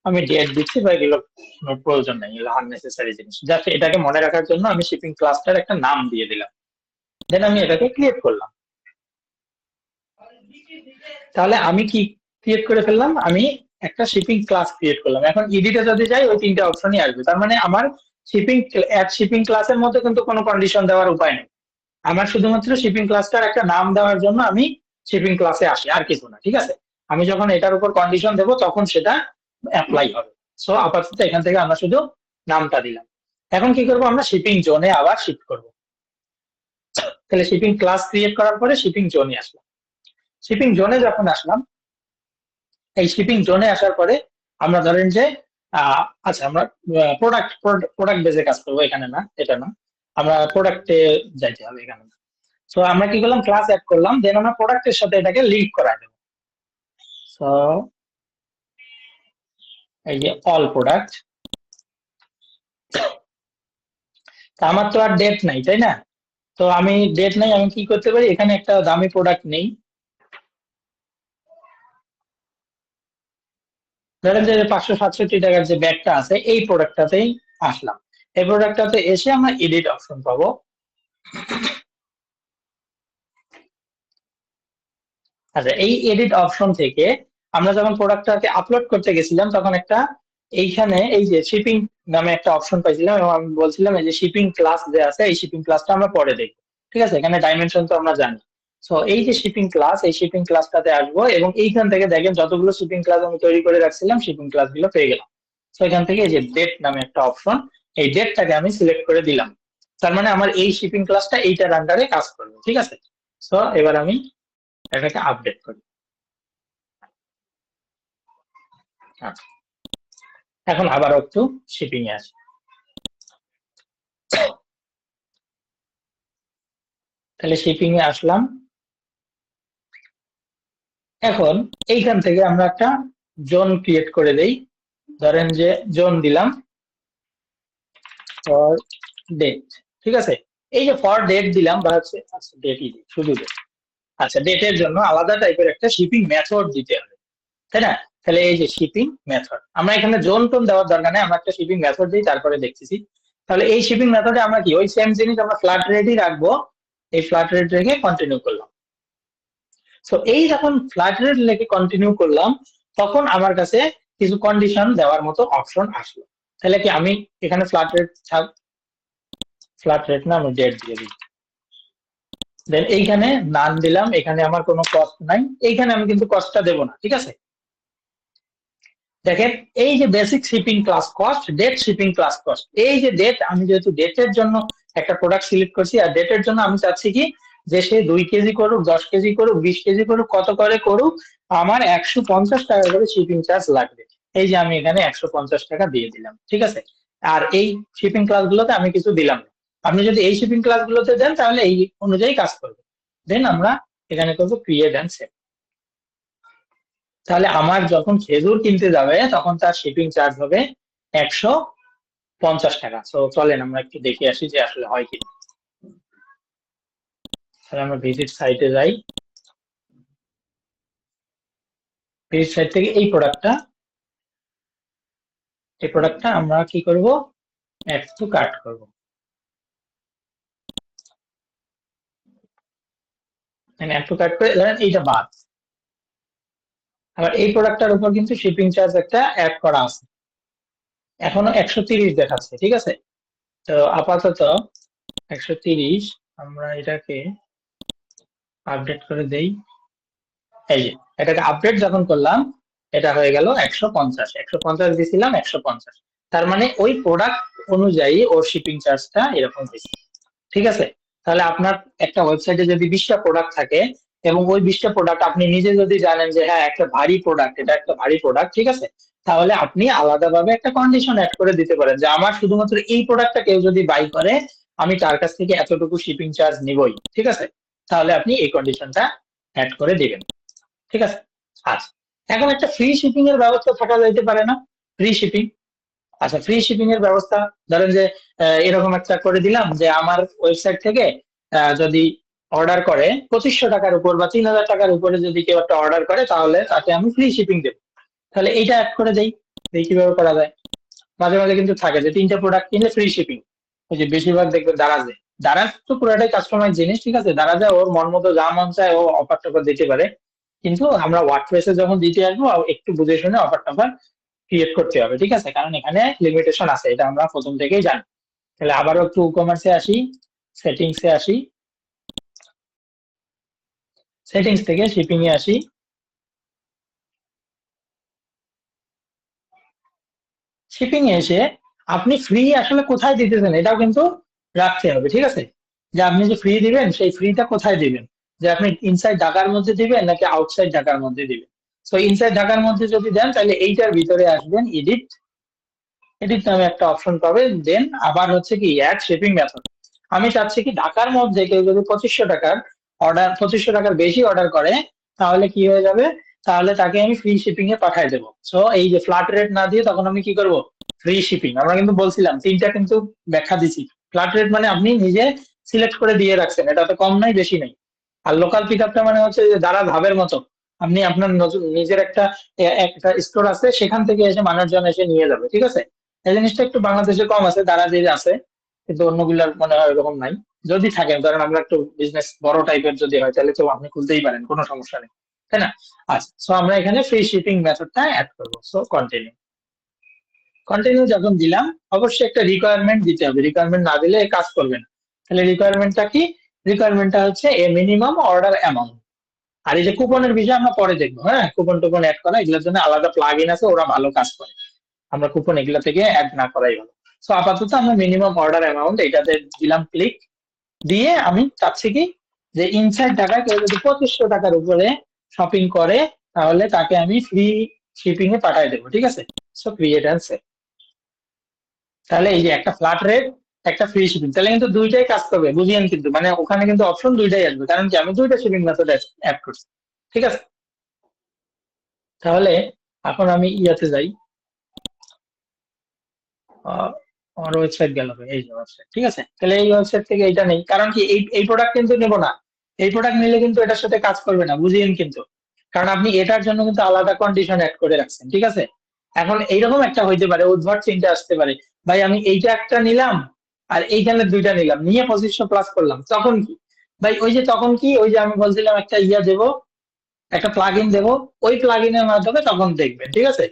আমি ডেট দিচ্ছি, বা এগুলো কোনো প্রয়োজন নেই, এগুলো আননেসেসারি জিনিস। জাস্ট এটাকে মনে রাখার জন্য আমি শিপিং ক্লাসটার একটা নাম দিয়ে দিলাম, দেন আমি এটাকে ক্রিয়েট করলাম। তাহলে আমি কি ক্রিয়েট করে ফেললাম, আমি একটা শিপিং ক্লাস ক্রিয়েট করলাম। এখন ইডিটে যদি যাই ওই তিনটা অপশনই আসবে। তার মানে আমার শিপিং, অ্যাড শিপিং ক্লাসের মধ্যে কিন্তু কোনো কন্ডিশন দেওয়ার উপায় নেই। আমার শুধুমাত্র শিপিং ক্লাসটার একটা নাম দেওয়ার জন্য আমি শিপিং ক্লাসে আসি, আর কিছু না। ঠিক আছে, আমি যখন এটার উপর কন্ডিশন দেবো তখন সেটা অ্যাপ্লাই হবে। সো আপাতত এখান থেকে আমরা শুধু নামটা দিলাম। এখন কি করবো, আমরা শিপিং জোনে আবার শিফট করবো। তাহলে শিপিং ক্লাস ক্রিয়েট করার পরে শিপিং জোনে আসলাম। শিপিং জোনে যখন আসলাম, এই শিপিং জোনে আসার পরে আমরা ধরেন যে আচ্ছা, আমরা প্রোডাক্ট প্রোডাক্ট বেজে কাজ করবো, এখানে না, এটা না, আমরা প্রোডাক্টে যাইতে হবে, এখানে না। সো আমরা কি করলাম, ক্লাস অ্যাড করলাম, দেন আমরা প্রোডাক্টের সাথে এটাকে লিঙ্ক করা দেবো। সো এই যে অল প্রোডাক্ট, আমার তো আর ডেট নাই, তাই না? তো আমি ডেট নাই, আমি কি করতে পারি, এখানে একটা দামি প্রোডাক্ট নেই, ধরেন যে 567 টাকার যে ব্যাগটা আছে, এই প্রোডাক্টটাতেই আসলাম। এই প্রোডাক্টটাতে এসে আমরা এডিট অপশন পাবো। আচ্ছা, এই এডিট অপশন থেকে আমরা যখন প্রোডাক্টটাকে আপলোড করতে গেছিলাম তখন একটা এইখানে এই যে শিপিং নামে একটা অপশন পাইছিলাম, এবং আমি বলছিলাম এই যে শিপিং ক্লাস যে আছে, এই শিপিং ক্লাসটা আমরা পরে দেখবো। ঠিক আছে, এখানে ডাইমেনশন তো আমরা জানি। সো এই যে শিপিং ক্লাস, এই শিপিং ক্লাসটাতে আসবো, এবং এইখান থেকে দেখেন যতগুলো শিপিং ক্লাস আমি তৈরি করে রাখছিলাম শিপিং ক্লাস গুলো পেয়ে গেলাম। তো এখান থেকে এই যে ডেট নামে একটা অপশন, এই ডেটটাকে আমি সিলেক্ট করে দিলাম। তার মানে আমার এই শিপিং ক্লাসটা এইটার আন্ডারে কাজ করবে। ঠিক আছে, সো এবার আমি এটাকে আপডেট করি। আচ্ছা, এখন আবার একটু শিপিং এ আসি। তাহলে শিপিং এ আসলাম। এখন এইখান থেকে আমরা একটা জোন ক্রিয়েট করে দেই, ধরেন যে জোন দিলাম ফর ডেট। ঠিক আছে, এই যে ফর ডেট দিলাম বা হচ্ছে, আচ্ছা ডেটই দিই, শুধু ডেট। আচ্ছা, ডেটের জন্য আলাদা টাইপের একটা শিপিং মেথড দিতে হবে, তাই না? তাহলে এই যে শিপিং মেথড, আমরা এখানে জোন টোন দেওয়ার দরকার নেই, আমরা একটা শিপিং মেথড দিই, তারপরে দেখতেছি। তাহলে এই শিপিং মেথডে আমরা কি ওই সেম জিনিস আমরা ফ্ল্যাট রেটই রাখবো, এই ফ্ল্যাট রেট রেখে কন্টিনিউ করলাম। সো এই যখন ফ্ল্যাট রেট রেখে কন্টিনিউ করলাম, তখন আমার কাছে কিছু কন্ডিশন দেওয়ার মতো অপশন আসলো। তাহলে কি আমি এখানে ফ্ল্যাট রেট ফ্ল্যাট রেট না, আমি ডেট দিয়ে দিই, দেন এইখানে নান দিলাম, এখানে আমার কোনো কস্ট নাই, এইখানে আমি কিন্তু কস্টটা দেবো না। ঠিক আছে, দেখেন এই যে basic shipping class cost, date shipping class cost, এই যে ডেট, আমি যেহেতু ডেটের জন্য একটা প্রোডাক্ট সিলেক্ট করছি, আর ডেটের জন্য আমি চাচ্ছি কি যে সে 2 কেজি করুক, 10 কেজি করুক, 20 কেজি করুক, কত করে করুক, আমার 150 টাকা করে শিপিং চার্জ লাগবে। এই যে আমি এখানে 150 টাকা দিয়ে দিলাম। ঠিক আছে, আর এই শিপিং ক্লাস গুলোতে আমি কিছু দিলাম না। আপনি যদি এই শিপিং ক্লাস গুলোতে দেন তাহলে এই অনুযায়ী কাজ করবে। দেন আমরা এখানে করবো ক্রিয়েট এন্ড সেভ। তাহলে আমার যখন খেজুর কিনতে যাবে তখন তার শিপিং চার্জ হবে 150 টাকা। তো চলেন আমরা একটু দেখে আসি যে আসলে হয় কি। তাহলে আমরা ভিজিট সাইটে যাই, ভিজিট সাইট থেকে এই প্রোডাক্টটা আমরা কি করব, অ্যাড টু কার্ট করব। অ্যাড টু কার্ট করে ধরেন এইটা বাদ, আবার এই প্রোডাক্টটার উপর কিন্তু শিপিং চার্জ একটা অ্যাড করা আছে, এখনো 130 দেখাচ্ছে। ঠিক আছে, তো আপাতত 130, আমরা এটাকে আপডেট করে দেই। এই যে এটাকে আপডেট যখন করলাম, এটা হয়ে গেল 150, 150 দিয়েছিলাম 150। তার মানে ওই প্রোডাক্ট অনুযায়ী ওর শিপিং চার্জটা এরকম হয়েছে। ঠিক আছে, তাহলে আপনার একটা ওয়েবসাইটে যদি 20টা প্রোডাক্ট থাকে, এবং ওই 20টা প্রোডাক্ট আপনি নিজে যদি জানেন যে হ্যাঁ একটা ভারী প্রোডাক্ট, এটা একটা ভারী প্রোডাক্ট, ঠিক আছে, তাহলে আপনি আলাদাভাবে একটা কন্ডিশন অ্যাড করে দিতে পারেন যে আমার শুধুমাত্র এই প্রোডাক্টটা কেউ যদি বাই করে, আমি তার কাছ থেকে এতটুকু শিপিং চার্জ নিবই। ঠিক আছে, তাহলে আপনি এই কন্ডিশনটা অ্যাড করে দিবেন। ঠিক আছে, আচ্ছা, এখন একটা ফ্রি শিপিং এর ব্যবস্থা থাকা যাইতে পারে না? ফ্রি শিপিং, আচ্ছা ফ্রি শিপিং এর ব্যবস্থা ধরেন যে এরকম একটা করে দিলাম যে আমার ওয়েবসাইট থেকে যদি অর্ডার করে 2500 টাকার উপর বা 3000 টাকার উপরে যদি কেউ একটা অর্ডার করে, তাহলে তাকে আমি ফ্রি শিপিং দেবো। তাহলে এইটা অ্যাড করে দেই, দেখি কিভাবে করা যায়। মাঝে মাঝে কিন্তু থাকে যে 3টে প্রোডাক্ট কিনলে ফ্রি শিপিং, ওই যে বেশিরভাগ দেখবেন দারাজে, দারাজ তো পুরোটাই কাস্টমাইজ জিনিস। ঠিক আছে, দারাজে ওর মন মতো যা মন চায় ও অফার টফার দিতে পারে, কিন্তু আমরা ওয়ার্ডপ্রেসে যখন দিতে আসবো একটু বুঝে শুনে অফার টফার ক্রিয়েট করতে হবে। ঠিক আছে, কারণ এখানে লিমিটেশন আছে, এটা আমরা প্রথম থেকেই জানি। তাহলে আবারও একটু কমার্সে আসি, সেটিংসে আসি, সেটিংস থেকে শিপিং এ আসি। শিপিং এ এসে আপনি ফ্রি আসলে কোথায় দিতেছেন এটাও কিন্তু রাখতে হবে, ঠিক আছে? যে আপনি যে ফ্রি দিবেন সেই ফ্রিটা কোথায় দিবেন, যে আপনি ইনসাইড ঢাকার মধ্যে দিবেন নাকি আউটসাইড ঢাকার মধ্যে দিবেন। সো ইনসাইড ঢাকার মধ্যে যদি দেন তাহলে এইটার ভিতরে আসবেন, এডিট, এডিট নামে একটা অপশন পাবেন, দেন আবার হচ্ছে কি অ্যাড শিপিং মেথড। আমি চাচ্ছি কি ঢাকার মধ্যে কেউ যদি 2500 টাকার অর্ডার, 2500 টাকার বেশি অর্ডার করে তাহলে কি হয়ে যাবে, তাহলে তাকে আমি ফ্রি শিপিং এ পাঠাই দেবো। সো এই যে ফ্ল্যাট রেট না দিয়ে তখন আমি কি করব, ফ্রি শিপিং। আমরা কিন্তু বলছিলাম তিনটা কিন্তু ব্যাখ্যা দিছি। ফ্ল্যাট রেট মানে আপনি নিজে সিলেক্ট করে দিয়ে রাখছেন, এটা তো কম নাই বেশি নাই। আর লোকাল পিক আপটা মানে হচ্ছে যে যারা ধাবের মতো, আপনি আপনার নিজের একটা একটা স্টোর আছে, সেখান থেকে এসে মানুষজন এসে নিয়ে যাবে, ঠিক আছে? এই জিনিসটা একটু বাংলাদেশে কম আছে, দারাজের আছে, কিন্তু অন্যগুলার মনে হয় এরকম নাই। যদি থাকে, ধরেন আমরা একটু বিজনেস বড় টাইপের যদি হয় তাহলে তো আপনি খুলতেই পারেন, কোনো সমস্যা নেই, তাই না? আচ্ছা, সো আমরা এখানে ফ্রি শিপিং মেথডটা অ্যাড করবো। সো কন্টিনিউ, কন্টিনিউ যখন দিলাম অবশ্যই একটা রিকোয়ারমেন্ট দিতে হবে, রিকোয়ারমেন্ট না দিলে এ কাজ করবে না। তাহলে রিকোয়ারমেন্টটা কি? রিকোয়ারমেন্টটা হচ্ছে এ মিনিমাম অর্ডার অ্যামাউন্ট। আর এই যে কুপনের বিষয় আমরা পরে দেখবো, হ্যাঁ, কুপন টুপন অ্যাড করা এগুলোর জন্য আলাদা প্লাগ ইন আছে, ওরা ভালো কাজ করে। আমরা কুপন এগুলা থেকে অ্যাড না করাই ভালো। সো আপাতত আমরা মিনিমাম অর্ডার অ্যামাউন্ট এটাতে দিলাম ক্লিক দিয়ে। আমি চাচ্ছি কি যে ইনসাইড ঢাকা কেউ যদি 2500 টাকার উপরে শপিং করে তাহলে তাকে আমি ফ্রি শিপিং এ পাঠিয়ে দেবো, ঠিক আছে? So create and save. তাহলে এই যে একটা ফ্ল্যাট রেট, একটা ফ্রি শিপিং, তাহলে কিন্তু দুইটাই কাজ করবে, বুঝিয়েন কিন্তু, মানে ওখানে কিন্তু অপশন দুইটাই আসবে, কারণ কি আমি দুইটা শিপিং মেথড অ্যাড করছি, ঠিক আছে? তাহলে এখন আমি ইয়াতে যাই, আমার ওয়েবসাইট গেল, এই যে ওয়েবসাইট, ঠিক আছে? তাহলে এই ওয়েবসাইট থেকে এটা নেই, কারণ কি এই এই প্রোডাক্ট কিন্তু নেবো না। এই প্রোডাক্ট নিলে কিন্তু এটার সাথে কাজ করবে না, বুঝিয়েন কিন্তু, কারণ আপনি এটার জন্য কিন্তু আলাদা কন্ডিশন অ্যাড করে রাখছেন, ঠিক আছে? এখন এইরকম একটা হইতে পারে, উদ্ভট চিন্তা আসতে পারে, ভাই আমি এইটা একটা নিলাম আর এইখানে দুইটা নিলাম, নিয়ে 2500 প্লাস করলাম, তখন কি? ভাই ওই যে তখন কি, ওই যে আমি বলছিলাম একটা ইয়া দেবো, একটা প্লাগ ইন দেবো, ওই প্লাগ ইনের মাধ্যমে তখন দেখবেন, ঠিক আছে?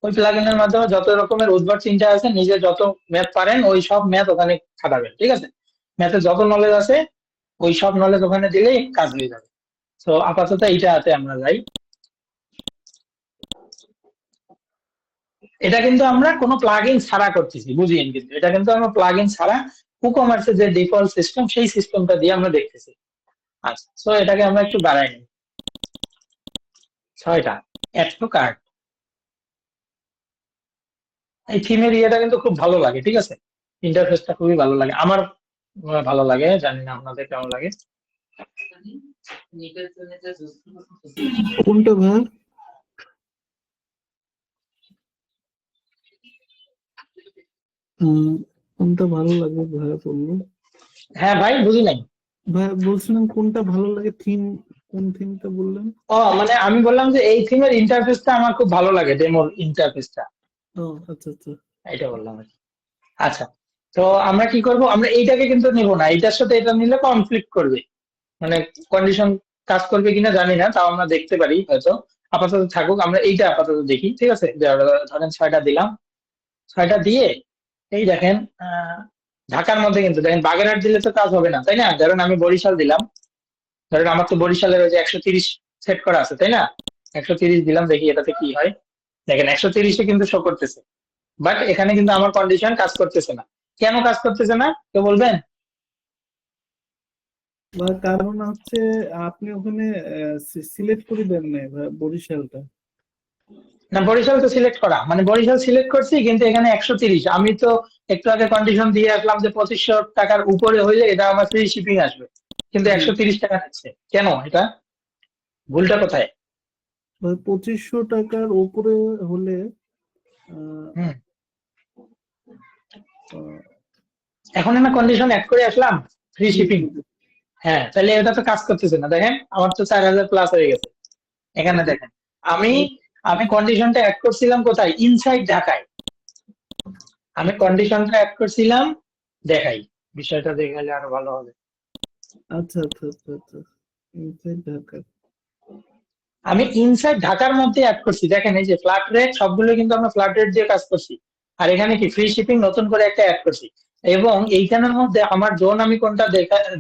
ওই প্লাগইনের মাধ্যমে যত রকমের উদ্ভট চিন্তা আছে, নিজে যত ম্যাথ পারেন ওই সব ম্যাথ ওখানে খাটাবেন, ঠিক আছে? ম্যাথে যত নলেজ আছে ওই সব নলেজ ওখানে দিলেই কাজ হয়ে যাবে। তো আপাতত এইটাতে আমরা যাই। এটা কিন্তু আমরা কোনো প্লাগইন ছাড়া করতেছি, বুঝিয়েন কিন্তু, এটা কিন্তু আমরা প্লাগইন ছাড়া কুকমার্সের যে ডিফল্ট সিস্টেম সেই সিস্টেমটা দিয়ে আমরা দেখতেছি। আচ্ছা, তো এটাকে আমরা একটু বাড়াই নিই, 6টা, অ্যাড টু কার্ট। এই থিমের ইয়েটা কিন্তু খুব ভালো লাগে, ঠিক আছে? ইন্টারফেসটা খুবই ভালো লাগে আমার, ভালো লাগে, জানি না আপনাদের কেমন লাগে। কোনটা ভাই? উম, কোনটা ভালো লাগে ভাইয়া বললো? হ্যাঁ ভাই, বুঝি নাই। ভাই বলছিলাম কোনটা ভালো লাগে, থিম, কোন থিমটা বললেন? ও মানে আমি বললাম যে এই থিমের ইন্টারফেসটা আমার খুব ভালো লাগে, ডেমোর ইন্টারফেসটা, ও আচ্ছা আচ্ছা। এটা বললাম আর কি। আচ্ছা, তো আমরা কি করব, আমরা এইটাকে কিন্তু নিব না, এইটার সাথে এটা নিলে কনফ্লিক্ট করবে, মানে কন্ডিশন কাজ করবে কিনা জানি না, তাও আমরা দেখতে পারি হয়তো। আপাতত থাকুক, আমরা এইটা আপাতত দেখি, ঠিক আছে? ধরেন 6টা দিলাম, 6টা দিয়ে এই দেখেন, ঢাকার মধ্যে কিন্তু দেখেন বাগেরহাট দিলে তো কাজ হবে না, তাই না? ধরেন আমি বরিশাল দিলাম, ধরেন আমার তো বরিশালের ওই যে 130 সেট করা আছে, তাই না? 130 দিলাম, দেখি এটাতে কি হয়। দেখেন 130-এ কিন্তু শো করতেছে, বাট এখানে কিন্তু আমার কন্ডিশন কাজ করতেছে না। কেন কাজ করতেছে না কেউ বলবেন? বা কারণ হচ্ছে আপনি ওখানে সিলেক্ট করে দেন না ভাই বরিশালটা। না, বরিশাল তো সিলেক্ট করা, মানে বরিশাল সিলেক্ট করছি কিন্তু এখানে 130, আমি তো একটু আগে কন্ডিশন দিয়ে রাখলাম যে 2500 টাকার উপরে হইলে এটা আমার ফ্রি শিপিং আসবে, কিন্তু জি। 130 টাকা নিচ্ছে কেন, এটা ভুলটা কোথায়? ভাই 2500 টাকার উপরে হলে আহ, হুম, আহ, এখন আমি কন্ডিশন অ্যাড করে আসলাম ফ্রি জি শিপিং, জি জি। হ্যাঁ, তাহলে এটা তো কাজ করতেছে না, দেখেন আমার তো 4000 প্লাস হয়ে গেছে। এখানে দেখেন আমি আমি কন্ডিশনটা অ্যাড করছিলাম কোথায়, ইনসাইড ঢাকায়। আমি কন্ডিশনটা অ্যাড করছিলাম, দেখাই, বিষয়টা দেখালে আরো ভালো হবে। আচ্ছা আচ্ছা আচ্ছা আচ্ছা। ইনসাইড ঢাকা। আমি ইনসাইড ঢাকার মধ্যে অ্যাড করছি, দেখেন এই যে ফ্ল্যাট রেট সবগুলো কিন্তু আমরা ফ্ল্যাট রেট দিয়ে কাজ করছি, আর এখানে কি ফ্রি শিপিং নতুন করে একটা অ্যাড করছি, এবং এইখানের মধ্যে আমার জোন আমি কোনটা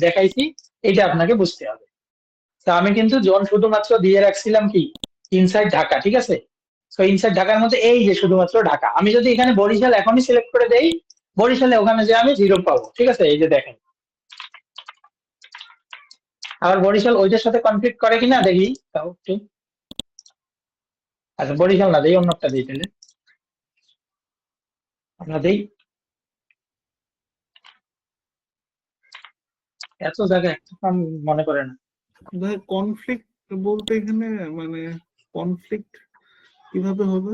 দেখাইছি এটা আপনাকে বুঝতে হবে। তো আমি কিন্তু জোন শুধুমাত্র দিয়ে রাখছিলাম কি ইনসাইড ঢাকা, ঠিক আছে। তো ইনসাইড ঢাকার মধ্যে এই যে শুধুমাত্র ঢাকা, আমি যদি এখানে বরিশাল এখনই সিলেক্ট করে দেই, বরিশালে ওখানে যে আমি 0 পাবো, ঠিক আছে। এই যে দেখেন, আবার বরিশাল ওইটার সাথে কনফ্লিক্ট করে কিনা দেখি তাও একটু। আচ্ছা বরিশাল না দেই, অন্যটা দিই তাহলে, আমরা দেই। এত জায়গায় একটা নাম মনে করে না। ভাই কনফ্লিক্ট বলতে এখানে মানে কনফ্লিক্ট কিভাবে হবে?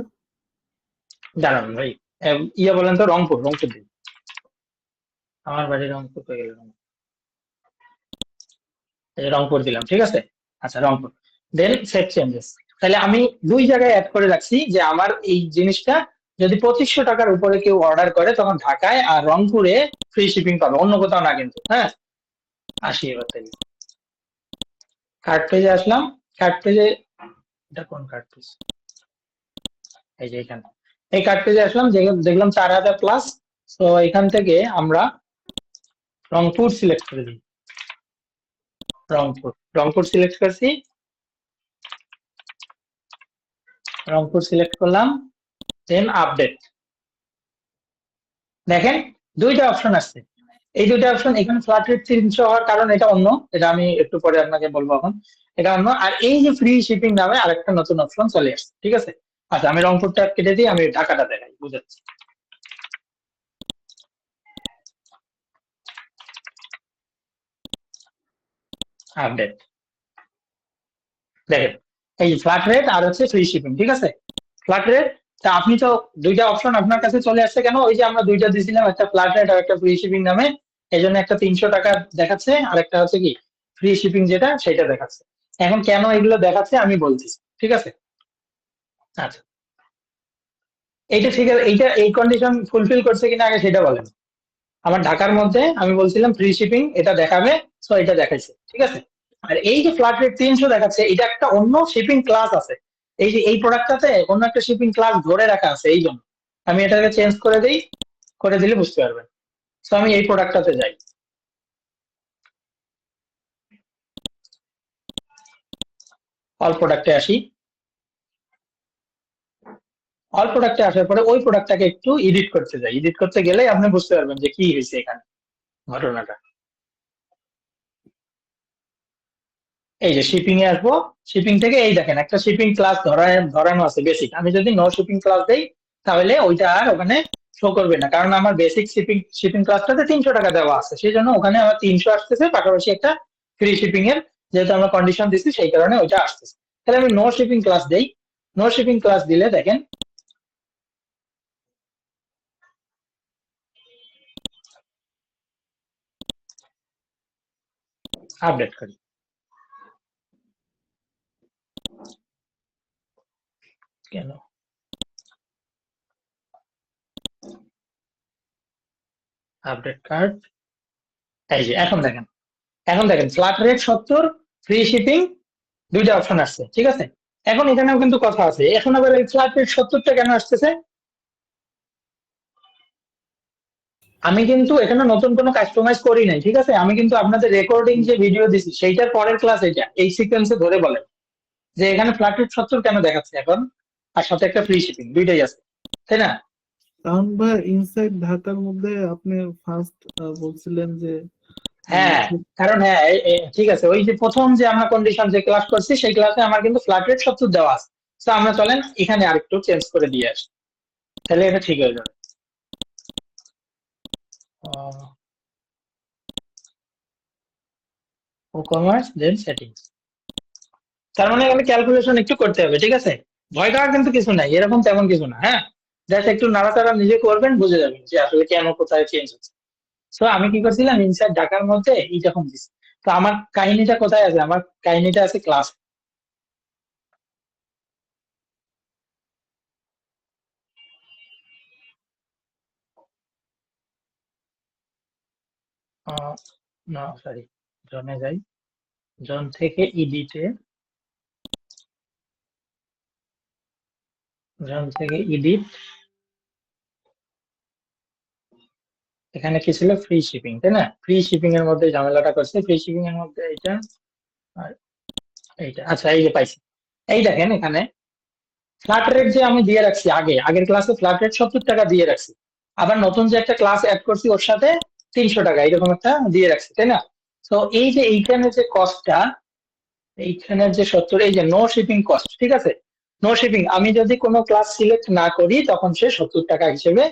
দাঁড়ান ভাই, ইয়ে বলেন তো, রংপুর, রংপুর দিন। আমার বাড়ি রংপুর হয়ে গেল, এই যে রংপুর দিলাম, ঠিক আছে। আচ্ছা রংপুর, দেন সেভ চেঞ্জেস। তাহলে আমি দুই জায়গায় অ্যাড করে রাখছি যে আমার এই জিনিসটা যদি 2500 টাকার উপরে কেউ অর্ডার করে তখন ঢাকায় আর রংপুরে ফ্রি শিপিং পাবে, অন্য কোথাও না কিন্তু, হ্যাঁ। আসি এবার তাহলে কার্ট পেজে আসলাম। কার্ট পেজে, এটা কোন কার্ট পেজ, এই যে এখানে, এই কার্ট পেজে আসলাম, দেখলাম 4000 প্লাস। তো এখান থেকে আমরা রংপুর সিলেক্ট করে দিই, রংপুর, রংপুর সিলেক্ট করছি, রংপুর সিলেক্ট করলাম, দেন আপডেট। দেখেন দুইটা অপশন আসছে, এই দুইটা অপশন। এখানে ফ্ল্যাট রেট 300 হওয়ার কারণ এটা অন্য, এটা আমি একটু পরে আপনাকে বলবো এখন, এটা অন্য। আর এই যে ফ্রি শিপিং নামে আরেকটা নতুন অপশন চলে আসছে, ঠিক আছে। আচ্ছা আমি রংপুরটা কেটে দিই, আমি ঢাকাটা দেখাই, বুঝাচ্ছি। আপডেট, দেখেন এই ফ্ল্যাট রেট আর হচ্ছে ফ্রি শিপিং, ঠিক আছে। ফ্ল্যাট রেট, তা আপনি তো দুইটা অপশন আপনার কাছে চলে আসছে কেন, ওই যে আমরা দুইটা দিয়েছিলাম, একটা ফ্ল্যাট রেট আর একটা ফ্রি শিপিং নামে, এই জন্য একটা 300 টাকা দেখাচ্ছে, আর একটা হচ্ছে কি ফ্রি শিপিং যেটা সেটা দেখাচ্ছে। এখন কেন এগুলো দেখাচ্ছে আমি বলছি, ঠিক আছে। আচ্ছা এইটা ঠিক আছে, এইটা এই কন্ডিশন ফুলফিল করছে কিনা আগে সেটা বলেন। আমার ঢাকার মধ্যে আমি বলছিলাম ফ্রি শিপিং, এটা দেখাবে, সো এটা দেখাইছে, ঠিক আছে। আর এই যে ফ্ল্যাট রেট 300 দেখাচ্ছে, এটা একটা অন্য শিপিং ক্লাস আছে, এই যে এই প্রোডাক্টটাতে অন্য একটা শিপিং ক্লাস ধরে রাখা আছে, এই জন্য আমি এটাকে চেঞ্জ করে দিই, করে দিলে বুঝতে পারবেন। সো আমি এই প্রোডাক্টটাতে যাই, অল প্রোডাক্টে আসি। অল প্রোডাক্টে আসার পরে ওই প্রোডাক্টটাকে একটু এডিট করতে যাই, এডিট করতে গেলে আপনি বুঝতে পারবেন যে কি হয়েছে এখানে ঘটনাটা। এই যে শিপিং এ আসবো, শিপিং থেকে এই দেখেন একটা শিপিং ক্লাস ধরানো আছে বেসিক, আমি যদি নো শিপিং ক্লাস দেই তাহলে ওইটা আর ওখানে শো করবে না, কারণ আমার বেসিক শিপিং শিপিং ক্লাসটাতে 300 টাকা দেওয়া আছে, সেই জন্য ওখানে আমার 300 আসতেছে, পাশাপাশি একটা ফ্রি শিপিং এর যেহেতু আমরা কন্ডিশন দিচ্ছি সেই কারণে ওইটা আসতেছে। তাহলে আমি নো শিপিং ক্লাস দেই, নো শিপিং ক্লাস দিলে দেখেন আপডেট করি, কেন আপডেট কার্ড, এই যে এখন দেখেন, এখন দেখেন ফ্ল্যাট রেট 70, ফ্রি শিপিং, দুইটা অপশন আসছে, ঠিক আছে। এখন এখানেও কিন্তু কথা আছে, এখন আবার এই ফ্ল্যাট রেট 70টা কেন আসতেছে, আমি কিন্তু এখানে নতুন কোনো কাস্টমাইজ করি নাই, ঠিক আছে। আমি কিন্তু আপনাদের রেকর্ডিং যে ভিডিও দিছি সেইটার পরের ক্লাস এটা, এই সিকোয়েন্সে ধরে বলেন যে এখানে ফ্ল্যাট রেট 70 কেন দেখাচ্ছে এখন, আর সাথে একটা ফ্রি শিপিং, দুইটাই আছে, তাই না। কারণ ভাই ইনসাইড ঢাকার মধ্যে আপনি ফার্স্ট বলছিলেন যে হ্যাঁ, কারণ হ্যাঁ ঠিক আছে, ওই যে প্রথম যে আমরা কন্ডিশন যে ক্লাস করছি সেই ক্লাসে আমার কিন্তু ফ্ল্যাট রেট 70 দেওয়া আছে। তো আমরা চলেন এখানে আরেকটু চেঞ্জ করে দিয়ে আসি, তাহলে এটা ঠিক হয়ে যাবে। কমার্স দেন সেটিংস, তার মানে আমি ক্যালকুলেশন একটু করতে হবে, ঠিক আছে। ভয় পাওয়ার কিন্তু কিছু নাই, এরকম তেমন কিছু না, হ্যাঁ। জাস্ট একটু নাড়াচাড়া নিজে করবেন, বুঝে যাবেন যে আসলে কেন কোথায় চেঞ্জ হচ্ছে। তো আমি কি করছিলাম, ইনসাইড ঢাকার মধ্যে এইরকম দিচ্ছি। তো আমার কাহিনীটা কোথায় আছে, আমার কাহিনীটা আছে ক্লাস, না সরি, জনে যাই, জন থেকে ইডিটে, জন থেকে ইডিট, এখানে কি ছিল ফ্রি শিপিং, তাই না। ফ্রি শিপিং এর মধ্যে ঝামেলাটা করছে, ফ্রি শিপিং এর মধ্যে এটা, আর এইটা আচ্ছা, এই যে পাইছি। এই দেখেন এখানে ফ্ল্যাট রেট যে আমি দিয়ে রাখছি, আগের ক্লাসে ফ্ল্যাট রেট 70 টাকা দিয়ে রাখছি। আবার নতুন যে একটা ক্লাস অ্যাড করছি ওর সাথে 300 টাকা এরকম একটা দিয়ে রাখছি, তাই না? তো এই যে এইখানে যে কস্টটা, এইখানে যে 70, এই যে নো শিপিং কস্ট, ঠিক আছে? নো শিপিং, আমি যদি কোনো ক্লাস সিলেক্ট না করি তখন সে 70 টাকা হিসেবে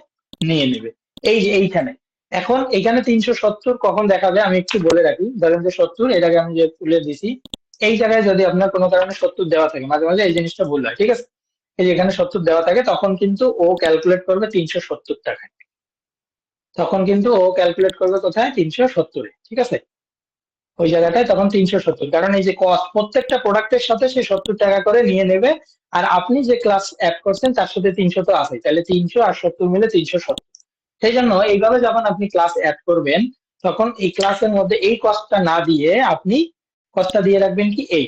নিয়ে নেবে। এই যে এইখানে, এখন এখানে 370 কখন দেখাবে আমি একটু বলে রাখি। ধরেন যে 70, এটাকে আমি যে তুলে দিছি, এই জায়গায় যদি আপনার কোনো কারণে 70 দেওয়া থাকে, মাঝে মাঝে এই জিনিসটা ভুল হয়, ঠিক আছে? এই যে এখানে 70 দেওয়া থাকে তখন কিন্তু ও ক্যালকুলেট করবে 370 টাকায়। তখন কিন্তু ও ক্যালকুলেট করবে কোথায়? 370-এ, ঠিক আছে? ওই জায়গাটায় তখন 370, কারণ এই যে কস্ট প্রত্যেকটা প্রোডাক্টের সাথে সে 70 টাকা করে নিয়ে নেবে। আর আপনি যে ক্লাস অ্যাড করছেন তার সাথে 300 তো আছে, তাহলে 300 আর 70 মিলে 370। সেই জন্য এইভাবে যখন আপনি ক্লাস অ্যাড করবেন তখন এই ক্লাসের মধ্যে এই কস্টটা না দিয়ে আপনি কস্টটা দিয়ে রাখবেন কি এই।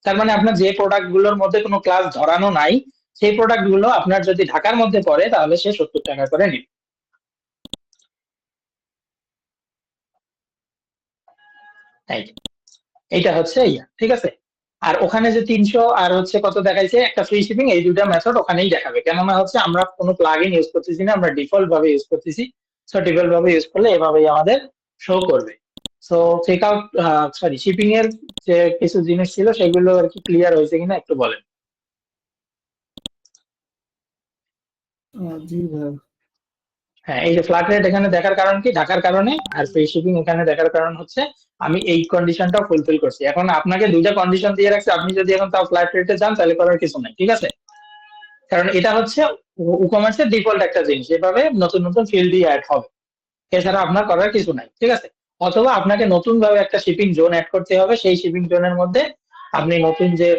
তার মানে আপনার যে প্রোডাক্ট গুলোর মধ্যে কোনো ক্লাস ধরানো নাই সেই প্রোডাক্ট গুলো আপনার যদি ঢাকার মধ্যে পড়ে তাহলে সে 70 টাকা করে নিবে। এই যে, এইটা হচ্ছে ইয়া, ঠিক আছে? আর ওখানে যে 300 আর হচ্ছে কত দেখাইছে একটা ফ্রি শিপিং, এই দুইটা মেথড ওখানেই দেখাবে, কেননা হচ্ছে আমরা কোনো প্লাগইন ইউজ করতেছি না, আমরা ডিফল্ট ভাবে ইউজ করতেছি। সো ডিফল্ট ভাবে ইউজ করলে এভাবেই আমাদের শো করবে। So check out, sorry, shipping এর যে কিছু জিনিস ছিল সেগুলো আর কি ক্লিয়ার হয়েছে কিনা একটু বলেন। জি ভাইয়া। হ্যাঁ, এই যে ফ্ল্যাট রেট এখানে দেখার কারণ কি? ঢাকার কারণে। আর ফ্রি শিপিং এখানে দেখার কারণ হচ্ছে আমি এই কন্ডিশনটা ফুলফিল করছি। এখন আপনাকে দুইটা কন্ডিশন দিয়ে রাখছি, আপনি যদি এখন তাও ফ্ল্যাট রেটে যান তাহলে করার কিছু নাই, ঠিক আছে? কারণ এটা হচ্ছে ই-কমার্সের ডিফল্ট একটা জিনিস, এভাবে নতুন নতুন ফিল্ড দিয়ে অ্যাড হবে, এছাড়া আপনার করার কিছু নাই, ঠিক আছে? অথবা আপনাকে নতুন ভাবে একটা শিপিং জোন অ্যাড করতে হবে, সেই শিপিং জোনের মধ্যে আপনি নতুন যে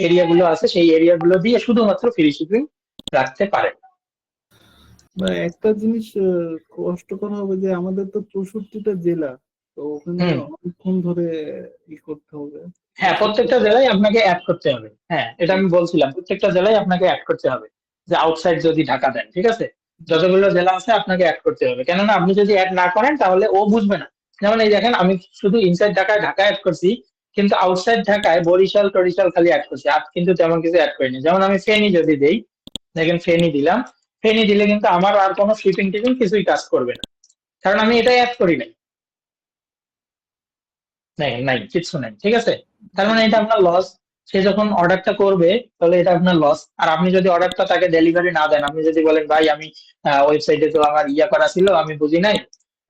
এরিয়া গুলো আছে সেই এরিয়া গুলো দিয়ে শুধুমাত্র ফ্রি শিপিং রাখতে পারেন। একটা জিনিস কষ্টকর হবে যে আমাদের তো 64টা জেলা, তো ওখানে হুম। অনেকক্ষণ ধরে করতে হবে। হ্যাঁ, প্রত্যেকটা জেলায় আপনাকে অ্যাড করতে হবে। হ্যাঁ, এটা আমি বলছিলাম, প্রত্যেকটা জেলায় আপনাকে অ্যাড করতে হবে। যে আউটসাইড যদি ঢাকা দেন, ঠিক আছে, যতগুলো জেলা আছে আপনাকে অ্যাড করতে হবে, কেননা আপনি যদি অ্যাড না করেন তাহলে ও বুঝবে না। যেমন এই দেখেন, আমি শুধু ইনসাইড ঢাকায় ঢাকা অ্যাড করছি, কিন্তু আউটসাইড ঢাকায় বরিশাল টরিশাল খালি অ্যাড করছি, আর কিন্তু তেমন কিছু অ্যাড করিনি। যেমন আমি ফেনী যদি দেই, দেখেন ফেনী দিলাম, ফেনী দিলে কিন্তু আমার আর কোনো শিপিং টিপিং কিছুই কাজ করবে না, কারণ আমি এটাই অ্যাড করি নাই। নাই নাই, কিচ্ছু নাই, ঠিক আছে? তার মানে এটা আপনার লস। সে যখন অর্ডারটা করবে তাহলে এটা আপনার লস। আর আপনি যদি অর্ডারটা তাকে ডেলিভারি না দেন, আপনি যদি বলেন ভাই আমি ওয়েবসাইটে তো আমার ইয়া করা ছিল আমি বুঝি নাই,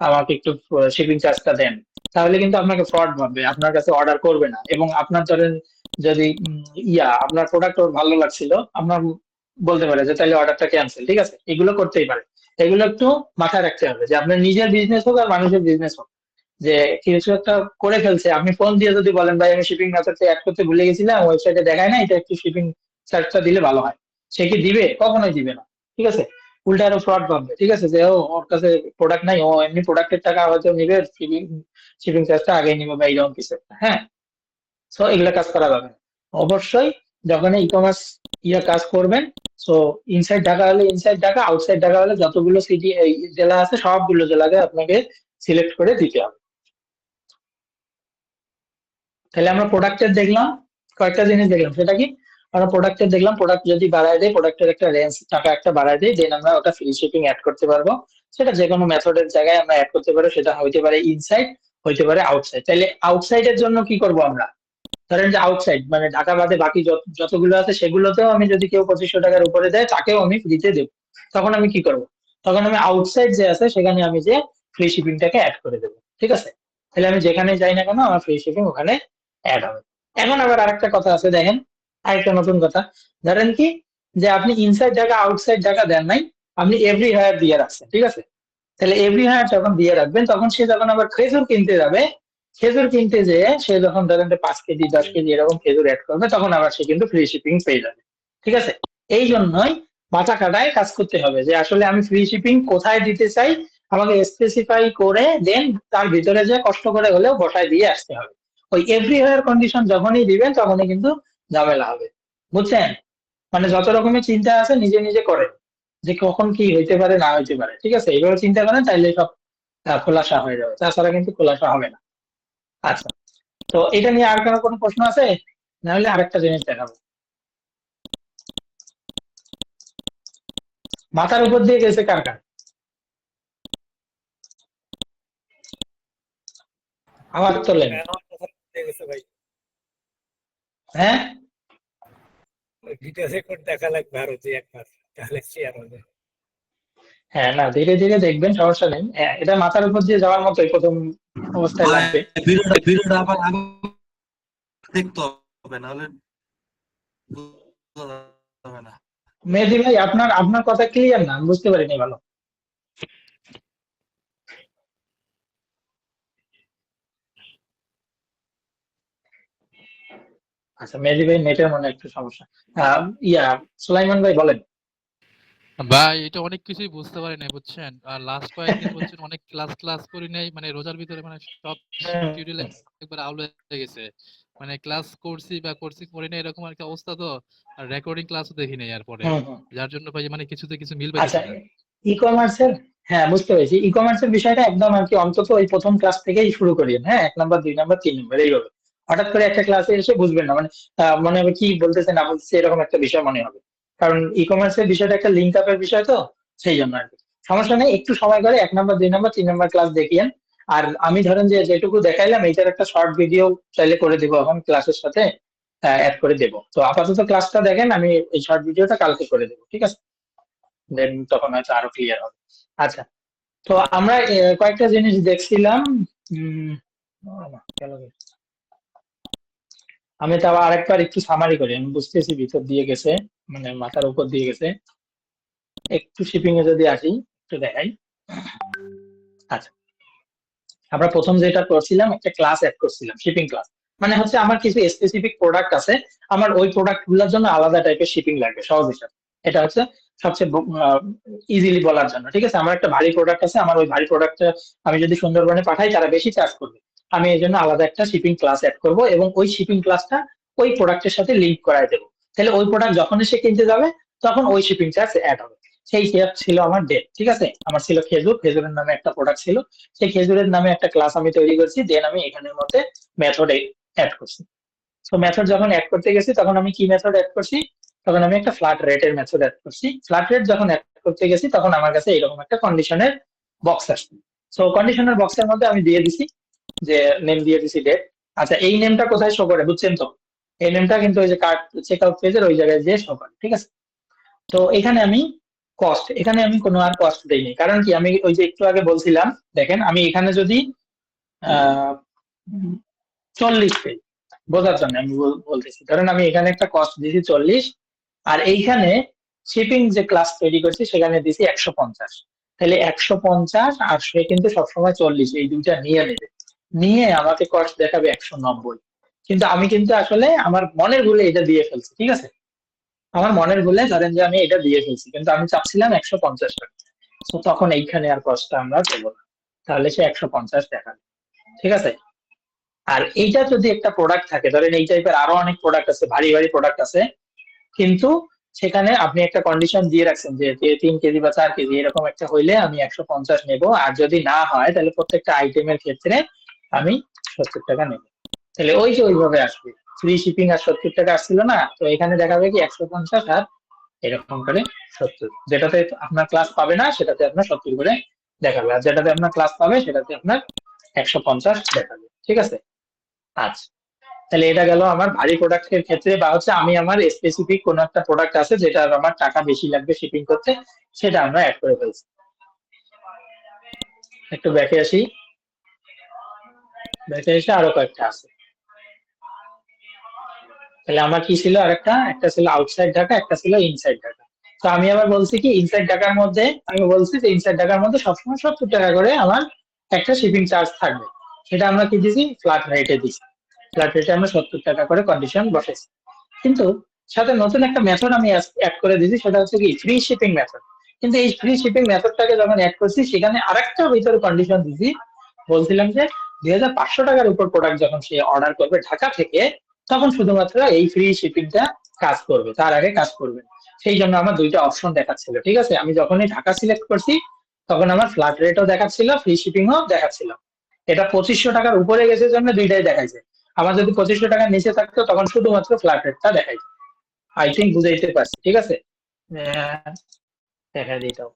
আমাকে একটু শিপিং চার্জটা দেন, তাহলে কিন্তু আপনাকে ফ্রড ভাববে, আপনার কাছে অর্ডার করবে না। এবং আপনার ধরেন যদি আপনার প্রোডাক্ট ওর ভালো লাগছিল, আপনার বলতে পারে যে তাহলে অর্ডারটা ক্যান্সেল, ঠিক আছে? এগুলো করতেই পারে। এগুলো একটু মাথায় রাখতে হবে যে আপনার নিজের বিজনেস হোক আর মানুষের বিজনেস হোক, যে কিছু একটা করে ফেলছে, আপনি ফোন দিয়ে যদি বলেন ভাই আমি শিপিং মেথডটা অ্যাড করতে ভুলে গেছিলাম, ওয়েবসাইটে দেখায় না, এটা একটু শিপিং চার্জটা দিলে ভালো হয়, সে কি দিবে? কখনোই দিবে না, ঠিক আছে? উল্টা আরো ফ্রড ভাববে, ঠিক আছে, যে ও ওর কাছে প্রোডাক্ট নাই, ও এমনি প্রোডাক্টের টাকা হয়তো নিবে, শিপিং শিপিং চার্জটা আগে নিবে বা এইরকম কিছু একটা। হ্যাঁ, সো এগুলা কাজ করা যাবে না। অবশ্যই যখন ই কমার্স কাজ করবেন, সো ইনসাইড ঢাকা হলে ইনসাইড ঢাকা, আউটসাইড ঢাকা হলে যতগুলো সিটি জেলা আছে সবগুলো জেলাকে আপনাকে সিলেক্ট করে দিতে হবে। তাহলে আমরা প্রোডাক্টের দেখলাম, কয়েকটা জিনিস দেখলাম, সেটা কি? আমরা প্রোডাক্টের দেখলাম, প্রোডাক্ট যদি বাড়ায় দেয়, প্রোডাক্টের একটা রেঞ্জ টাকা একটা বাড়ায় দেয়, দেন আমরা ওটা ফ্রি শিপিং অ্যাড করতে পারবো। সেটা যে কোনো মেথডের জায়গায় আমরা অ্যাড করতে পারবো, সেটা হইতে পারে ইনসাইড, হইতে পারে আউটসাইড। তাহলে আউটসাইডের জন্য কি করব আমরা? ধরেন যে আউটসাইড মানে ঢাকা বাদে বাকি যতগুলো আছে সেগুলোতেও আমি যদি কেউ 2500 টাকার উপরে দেয় তাকেও আমি ফ্রিতে দেবো, তখন আমি কি করব? তখন আমি আউটসাইড যে আছে সেখানে আমি যে ফ্রি শিপিংটাকে অ্যাড করে দেবো, ঠিক আছে? তাহলে আমি যেখানে যাই না কেন আমার ফ্রি শিপিং ওখানে অ্যাড হবে। এখন আবার আরেকটা কথা আছে, দেখেন আরেকটা নতুন কথা। ধরেন কি, যে আপনি ইনসাইড ঢাকা আউটসাইড ঢাকা দেন নাই, আপনি এভরি হায়ার দিয়ে রাখছেন, ঠিক আছে? তাহলে এভরি হায়ার যখন দিয়ে রাখবেন তখন সে যখন আবার খেজুর কিনতে যাবে, খেজুর কিনতে যেয়ে সে যখন ধরেন যে 5 কেজি 10 কেজি এরকম খেজুর অ্যাড করবে, তখন আবার সে কিন্তু ফ্রি শিপিং পেয়ে যাবে, ঠিক আছে? এই জন্যই মাথা খাটায় কাজ করতে হবে যে আসলে আমি ফ্রি শিপিং কোথায় দিতে চাই, আমাকে স্পেসিফাই করে দেন, তার ভিতরে যে কষ্ট করে হলেও বসায় দিয়ে আসতে হবে। ওই এভরি হায়ার কন্ডিশন যখনই দিবেন তখনই কিন্তু ঝামেলা হবে, বুঝছেন? মানে যত রকমের চিন্তা আছে নিজে নিজে করেন, যে কখন কি হইতে পারে না হইতে পারে, ঠিক আছে? এইভাবে চিন্তা করেন তাইলে সব খোলাসা হয়ে যাবে, তাছাড়া কিন্তু খোলাসা হবে না। আচ্ছা, তো এটা নিয়ে আর কারো কোনো প্রশ্ন আছে? না হলে আরেকটা জিনিস দেখাবো। মাথার উপর দিয়ে গেছে কার কার? আওয়াজ তোলেন। আমার কথা বুঝতে গেছে ভাই, হ্যাঁ, ভিডিও রেকর্ড দেখা লাগবে আরো যে একবার, তাহলে শেয়ার হবে। হ্যাঁ, না ধীরে ধীরে দেখবেন, সমস্যা নেই। হ্যাঁ, এটা মাথার উপর দিয়ে যাওয়ার মতোই প্রথম অবস্থায় ভাই লাগবে। ভিডিওটা আবার আগে দেখতে হবে, নাহলে বোঝা যাবে না। মেহেদী ভাই, আপনার আপনার কথা ক্লিয়ার না, আমি বুঝতে পারিনি ভালো। আচ্ছা, মেহেদী ভাই নেটের মনে হয় একটু সমস্যা। ইয়া, সুলাইমান ভাই বলেন। ভাই এটা অনেক কিছুই বুঝতে পারি নাই বুঝছেন। আর লাস্ট কয়েকদিন বুঝছেন অনেক ক্লাস করি নাই, মানে রোজার ভিতরে মানে সব শিডিউল একবার আউট হয়ে গেছে। মানে ক্লাস করছি বা করি না এরকম একটা অবস্থা তো। আর রেকর্ডিং ক্লাসও দেখি নাই এরপরে, হুম, হুম। যার জন্য ভাই মানে কিছুতে কিছু মিল আচ্ছা, পাইতেছি না। ই কমার্সের, হ্যাঁ বুঝতে পেরেছি, ই কমার্সের বিষয়টা একদম আর কি অন্তত ওই প্রথম ক্লাস থেকেই শুরু করিয়েন। হ্যাঁ, 1 নাম্বার 2 নাম্বার 3 নাম্বার এইভাবে হঠাৎ করে একটা ক্লাসে এসে বুঝবেন না, মানে মনে হবে কি বলতেছে না বলতেছে এরকম একটা বিষয় মনে হবে। কারণ ই কমার্সের বিষয়টা একটা লিঙ্ক আপের বিষয়, তো সেই জন্য আর কি। সমস্যা নেই, একটু সময় করে 1 নাম্বার 2 নাম্বার 3 নাম্বার ক্লাস দেখিয়েন। আর আমি ধরেন যে যেটুকু দেখাইলাম এইটার একটা শর্ট ভিডিও চাইলে করে দেবো এখন ক্লাসের সাথে অ্যাড করে দেবো। তো আপাতত ক্লাসটা দেখেন, আমি এই শর্ট ভিডিওটা কালকে করে দেবো, ঠিক আছে? দেন তখন হয়তো আরো ক্লিয়ার হবে। আচ্ছা, তো আমরা কয়েকটা জিনিস দেখছিলাম। উম, গেল গে। আমি তো আবার আরেকবার একটু সামারি করি, আমি বুঝতেছি ভিতর দিয়ে গেছে, মানে মাথার উপর দিয়ে গেছে। একটু শিপিং এ যদি আসি, একটু দেখাই। আচ্ছা, আমরা প্রথম যেটা করছিলাম, একটা ক্লাস অ্যাড করছিলাম, শিপিং ক্লাস। মানে হচ্ছে আমার কিছু স্পেসিফিক প্রোডাক্ট আছে, আমার ওই প্রোডাক্ট গুলোর জন্য আলাদা টাইপের শিপিং লাগবে সহজ হিসাবে। এটা হচ্ছে সবচেয়ে ইজিলি বলার জন্য, ঠিক আছে? আমার একটা ভারী প্রোডাক্ট আছে, আমার ওই ভারী প্রোডাক্টটা আমি যদি সুন্দরবনে পাঠাই তারা বেশি চার্জ করবে। আমি এই জন্য আলাদা একটা শিপিং ক্লাস অ্যাড করব এবং ওই শিপিং ক্লাসটা ওই প্রোডাক্টের সাথে লিঙ্ক করাই দেবো। তাহলে ওই প্রোডাক্ট যখনই সে কিনতে যাবে তখন ওই শিপিং চার্জ অ্যাড হবে। সেই ছিল আমার ডেট, ঠিক আছে? আমার ছিল খেজুর, খেজুরের নামে একটা প্রোডাক্ট ছিল। সেই খেজুরের নামে একটা ক্লাস আমি তৈরি করছি, দেন আমি এখানের মধ্যে মেথড অ্যাড করছি। তো মেথড যখন অ্যাড করতে গেছি তখন আমি কি মেথড অ্যাড করছি, তখন আমি একটা ফ্ল্যাট রেটের মেথড অ্যাড করছি। ফ্ল্যাট রেট যখন অ্যাড করতে গেছি তখন আমার কাছে এরকম একটা কন্ডিশনের বক্স আসছে। সো কন্ডিশনের বক্সের মধ্যে আমি দিয়ে দিছি যে নেম, দিয়ে দিছি ডেট। আচ্ছা, এই নেমটা কোথায় শো করে বুঝছেন তো? এই নেমটা কিন্তু ওই যে কার্ড চেক আউট পেজের ওই জায়গায় যে শো করে, ঠিক আছে? তো এখানে আমি কস্ট, এখানে আমি কোনো আর কস্ট দেইনি, কারণ কি আমি ওই যে একটু আগে বলছিলাম, দেখেন আমি এখানে যদি 40 পেজ বোঝার জন্য আমি বলতেছি, ধরেন আমি এখানে একটা কস্ট দিয়েছি 40, আর এইখানে শিপিং যে ক্লাস তৈরি করছি সেখানে দিয়েছি 150। তাহলে 150 আর সে কিন্তু সবসময় 40, এই দুইটা নিয়ে নেবে, নিয়ে আমাকে কস্ট দেখাবে 190। কিন্তু আমি কিন্তু আসলে আমার মনের ভুলে এটা দিয়ে ফেলছি, ঠিক আছে? আমার মনের ভুলে ধরেন যে আমি এটা দিয়ে ফেলছি, কিন্তু আমি চাচ্ছিলাম 150 টাকা। তো তখন এইখানে আর কস্টটা আমরা দেবো না, তাহলে সে 150 দেখাবে, ঠিক আছে? আর এইটা যদি একটা প্রোডাক্ট থাকে, ধরেন এই টাইপের আরো অনেক প্রোডাক্ট আছে, ভারী ভারী প্রোডাক্ট আছে, কিন্তু সেখানে আপনি একটা কন্ডিশন দিয়ে রাখছেন যে 3 কেজি বা 4 কেজি এরকম একটা হইলে আমি 150 নেব, আর যদি না হয় তাহলে প্রত্যেকটা আইটেমের ক্ষেত্রে আমি 70 টাকা নেব। তাহলে ওই যে ওইভাবে আসবে, ফ্রি শিপিং আর 70 টাকা আসছিল না, তো এখানে দেখাবে কি 150 আর এরকম করে 70। যেটাতে আপনার ক্লাস পাবে না সেটাতে আপনার 70 করে দেখাবে, আর যেটাতে আপনার ক্লাস পাবে সেটাতে আপনার 150 দেখাবে, ঠিক আছে? আচ্ছা, তাহলে এটা গেল আমার ভারী প্রোডাক্টের ক্ষেত্রে, বা হচ্ছে আমি আমার স্পেসিফিক কোন একটা প্রোডাক্ট আছে যেটা আমার টাকা বেশি লাগবে শিপিং করতে, সেটা আমরা অ্যাড করে ফেলছি। একটু ব্যাকে আসি, ব্যাকে এসে আরো কয়েকটা আছে। তাহলে আমার কি ছিল, আরেকটা একটা ছিল আউটসাইড ঢাকা, একটা ছিল ইনসাইড ঢাকা। তো আমি আবার বলছি কি ইনসাইড ঢাকার মধ্যে, আমি বলছি যে ইনসাইড ঢাকার মধ্যে সবসময় 70 টাকা করে আমার একটা শিপিং চার্জ থাকবে। সেটা আমরা কি দিছি, ফ্ল্যাট রেটে দিছি। ফ্ল্যাট রেটে আমরা 70 টাকা করে কন্ডিশন বসাইছি। কিন্তু সাথে নতুন একটা মেথড আমি অ্যাড করে দিয়েছি, সেটা হচ্ছে কি ফ্রি শিপিং মেথড। কিন্তু এই ফ্রি শিপিং মেথডটাকে যখন অ্যাড করছি সেখানে আরেকটা ভিতরে কন্ডিশন দিয়েছি, বলছিলাম যে 2500 টাকার উপর প্রোডাক্ট যখন সে অর্ডার করবে ঢাকা থেকে, তখন শুধুমাত্র এই ফ্রি শিপিংটা কাজ করবে, তার আগে কাজ করবে না। সেই জন্য আমার দুইটা অপশন দেখাচ্ছিল, ঠিক আছে? আমি যখনই ঢাকা সিলেক্ট করছি তখন আমার ফ্ল্যাট রেটও দেখাচ্ছিল, ফ্রি শিপিংও দেখাচ্ছিল। এটা 2500 টাকার উপরে গেছে জন্য দুইটাই দেখাইছে। আমার যদি 2500 টাকার নিচে থাকতো তখন শুধুমাত্র ফ্ল্যাট রেটটা দেখাই। আই থিঙ্ক বুঝাইতে পারছি, ঠিক আছে? দেখাই দিতাম।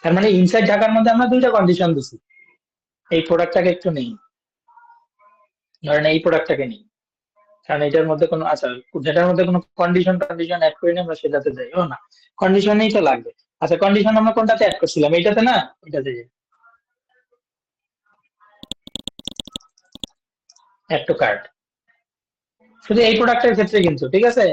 তার মানে ইনসাইড ঢাকার মধ্যে আমরা দুইটা কন্ডিশন দিছি। এই প্রোডাক্টটাকে একটু নেই, ধরেন এই প্রোডাক্টটাকে নেই, কারণ এটার মধ্যে কোনো আচ্ছা, যেটার মধ্যে কোনো কন্ডিশন অ্যাড করি না আমরা সেটাতে যাই। ও না, কন্ডিশনেই তো লাগবে। আচ্ছা, কন্ডিশন আমরা কোনটাতে অ্যাড করছিলাম? এইটাতে না, এটাতে যাই, অ্যাড টু কার্ট। শুধু এই প্রোডাক্টের ক্ষেত্রে কিন্তু, ঠিক আছে?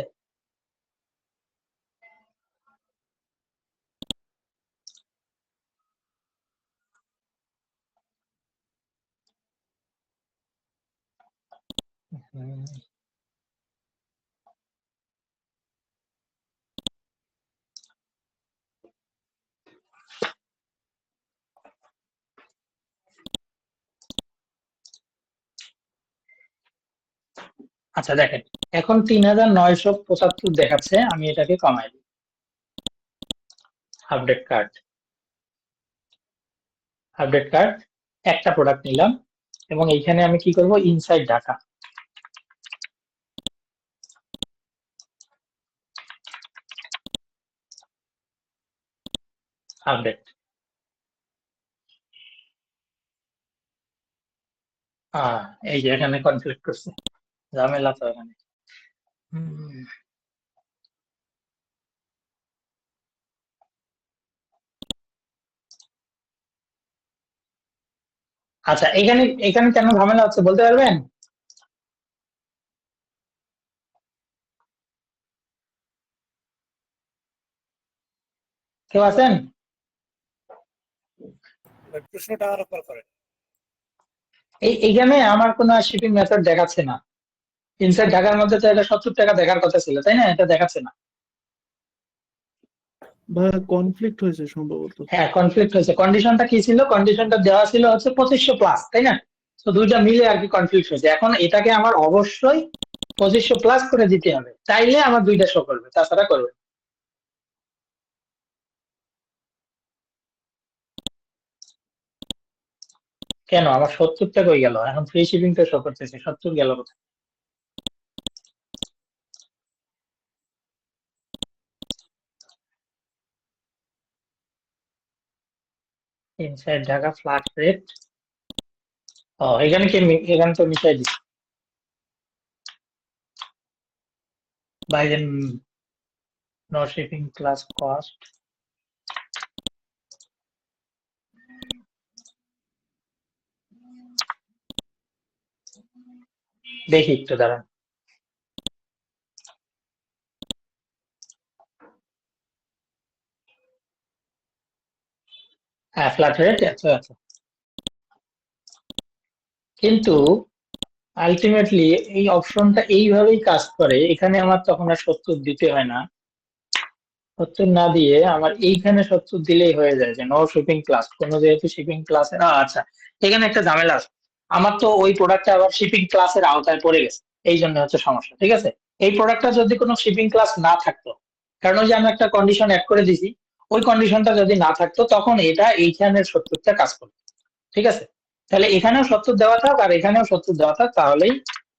আচ্ছা দেখেন, এখন 3975 দেখাচ্ছে, আমি এটাকে কমাই দিই। আপডেট কার্ট, আপডেট কার্ট, একটা প্রোডাক্ট নিলাম এবং এইখানে আমি কি করব, ইনসাইড ঢাকা, আপডেট। এই যে এখানে কনফ্লিক্ট করছে, ঝামেলা তো এখানে। হুম, আচ্ছা, এখানে এখানে কেন ঝামেলা হচ্ছে বলতে পারবেন? কেউ আছেন? ওই প্রশ্নটা আরো করেন। এইখানে আমার কোনো শিপিং মেথড দেখাচ্ছে না। ইনসাইড ঢাকার মধ্যে তো এটা 70 টাকা দেখার কথা ছিল, তাই না? এটা দেখাচ্ছে না। বা কনফ্লিক্ট হয়েছে সম্ভবত। হ্যাঁ, কনফ্লিক্ট হয়েছে। কন্ডিশনটা কি ছিল? কন্ডিশনটা দেওয়া ছিল হচ্ছে 2500 প্লাস, তাই না? তো দুইটা মিলে আর কি কনফ্লিক্ট হয়েছে। এখন এটাকে আমার অবশ্যই 2500 প্লাস করে দিতে হবে, তাইলে আমার দুইটা শো করবে, তাছাড়া করবে না। কেন আমার 70টা কই গেল? এখন ফ্রি শিপিং তো শো করতেছে, 70 গেল কোথায়? Inside Dhaka flat rate. ও, এখানে কি এখানে তো মিশাই দিচ্ছি। বাইরে নো শিপিং প্লাস কস্ট। দেখি একটু দাঁড়ান। হ্যাঁ, ফ্ল্যাট রেট আচ্ছা আচ্ছা। কিন্তু আলটিমেটলি এই অপশনটা এইভাবেই কাজ করে। এখানে আমার তখন আর 70 দিতে হয় না, 70 না দিয়ে আমার এইখানে 70 দিলেই হয়ে যায়, যে নো শিপিং ক্লাস, কোনো যেহেতু শিপিং ক্লাসের। আচ্ছা, এখানে একটা ঝামেলা আছে। আমার তো ওই প্রোডাক্টটা আবার শিপিং ক্লাসের আওতায় পড়ে গেছে, এই জন্য হচ্ছে সমস্যা, ঠিক আছে? এই প্রোডাক্টটা যদি কোনো শিপিং ক্লাস না থাকতো, কারণ ওই যে আমি একটা কন্ডিশন অ্যাড করে দিছি, ওই কন্ডিশনটা যদি না থাকতো তখন এটা এইখানের 70টা কাজ করতো, ঠিক আছে? তাহলে এখানেও 70 দেওয়া থাক আর এখানেও 70 দেওয়া থাক, তাহলেই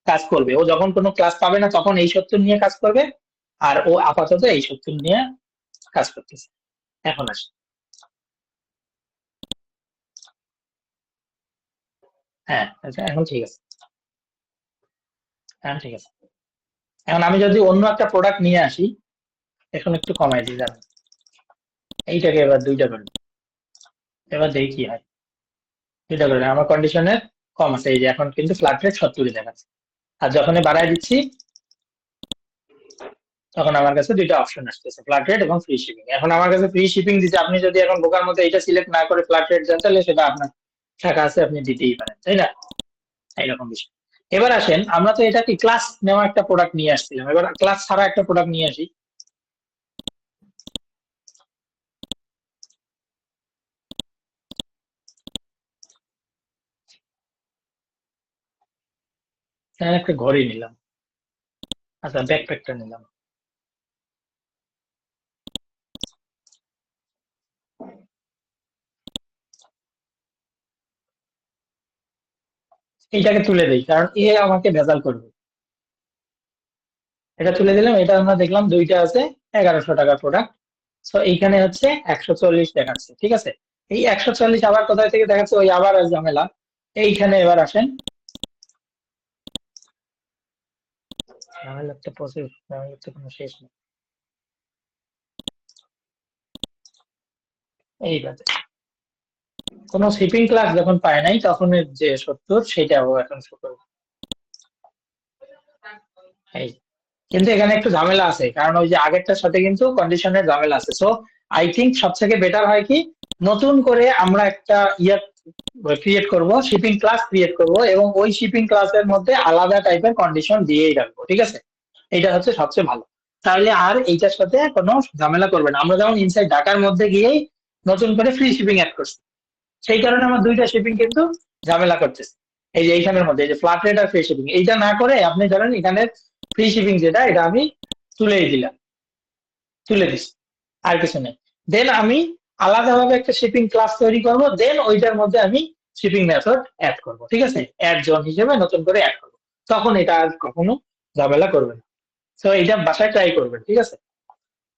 কাজ করবে। ও যখন কোনো ক্লাস পাবে না তখন এই 70 নিয়ে কাজ করবে, আর ও আপাতত এই 70 নিয়ে কাজ করতেছে। এখন আসি, হ্যাঁ আচ্ছা, এখন ঠিক আছে, এখন ঠিক আছে। এখন আমি যদি অন্য একটা প্রোডাক্ট নিয়ে আসি, এখন একটু কমাই দিই, জানেন, এইটাকে এবার দুইটা করে দিই। এবার দেখি কি হয়। দুইটা করে দিই। আমার কন্ডিশনের কম আছে, এই যে এখন কিন্তু ফ্ল্যাট রেট 70 দেখাচ্ছে। আর যখনই বাড়ায় দিচ্ছি তখন আমার কাছে দুইটা অপশন আসতেছে, ফ্ল্যাট রেট এবং ফ্রি শিপিং। এখন আমার কাছে ফ্রি শিপিং দিচ্ছে, আপনি যদি এখন বোকার মতো এটা সিলেক্ট না করে ফ্ল্যাট রেট দেন, তাহলে সেটা আপনার টাকা আছে, আপনি দিতেই পারেন, তাই না? এইরকম বিষয়। এবার আসেন, আমরা তো এটা কি ক্লাস নেওয়া একটা প্রোডাক্ট নিয়ে আসছিলাম, এবার ক্লাস ছাড়া একটা প্রোডাক্ট নিয়ে আসি। এখানে একটা ঘড়ি নিলাম, আচ্ছা ব্যাকপ্যাকটা নিলাম। এইটাকে তুলে দিই, কারণ এ আমাকে ভেজাল করবে। এটা তুলে দিলাম, এটা আমরা দেখলাম দুইটা আছে 1100 টাকার প্রোডাক্ট। সো এইখানে হচ্ছে 140 দেখাচ্ছে, ঠিক আছে। এই 140 আবার কোথায় থেকে দেখাচ্ছে, ওই আবার ঝামেলা। এইখানে এবার আসেন, ঝামেলার তো প্রচুর, ঝামেলার তো কোনো শেষ নেই। এইবার কোনো শিপিং ক্লাস যখন পায় নাই তখন এর যে 70 সেটা এখন শো করবে। এই, কিন্তু এখানে একটু ঝামেলা আছে, কারণ ওই যে আগেরটার সাথে কিন্তু কন্ডিশনের ঝামেলা আছে। সো আই থিঙ্ক সব থেকে বেটার হয় কি, নতুন করে আমরা একটা ক্রিয়েট করব, শিপিং ক্লাস ক্রিয়েট করব, এবং ওই শিপিং ক্লাসের মধ্যে আলাদা টাইপের কন্ডিশন দিয়েই রাখবো, ঠিক আছে। এটা হচ্ছে সবচেয়ে ভালো। তাহলে আর এইটার সাথে কোনো ঝামেলা করবে না। আমরা যেমন ইনসাইড ডাটার মধ্যে গিয়েই নতুন করে ফ্রি শিপিং অ্যাড করছি, সেই কারণে আমার দুইটা শিপিং কিন্তু ঝামেলা করতেছে। এই যে এইখানের মধ্যে এই যে ফ্ল্যাট রেট আর ফ্রি শিপিং, এইটা না করে আপনি ধরেন এখানে ফ্রি শিপিং যেটা, এটা আমি তুলেই দিলাম, তুলে দিচ্ছি, আর কিছু নেই। দেন আমি আলাদাভাবে একটা শিপিং ক্লাস তৈরি করব, দেন ওইটার মধ্যে আমি শিপিং মেথড অ্যাড করব, ঠিক আছে। অ্যাড জোন হিসেবে নতুন করে অ্যাড করব, তখন এটা আর কখনো ঝামেলা করবে না। তো এটা বাসায় ট্রাই করবেন, ঠিক আছে।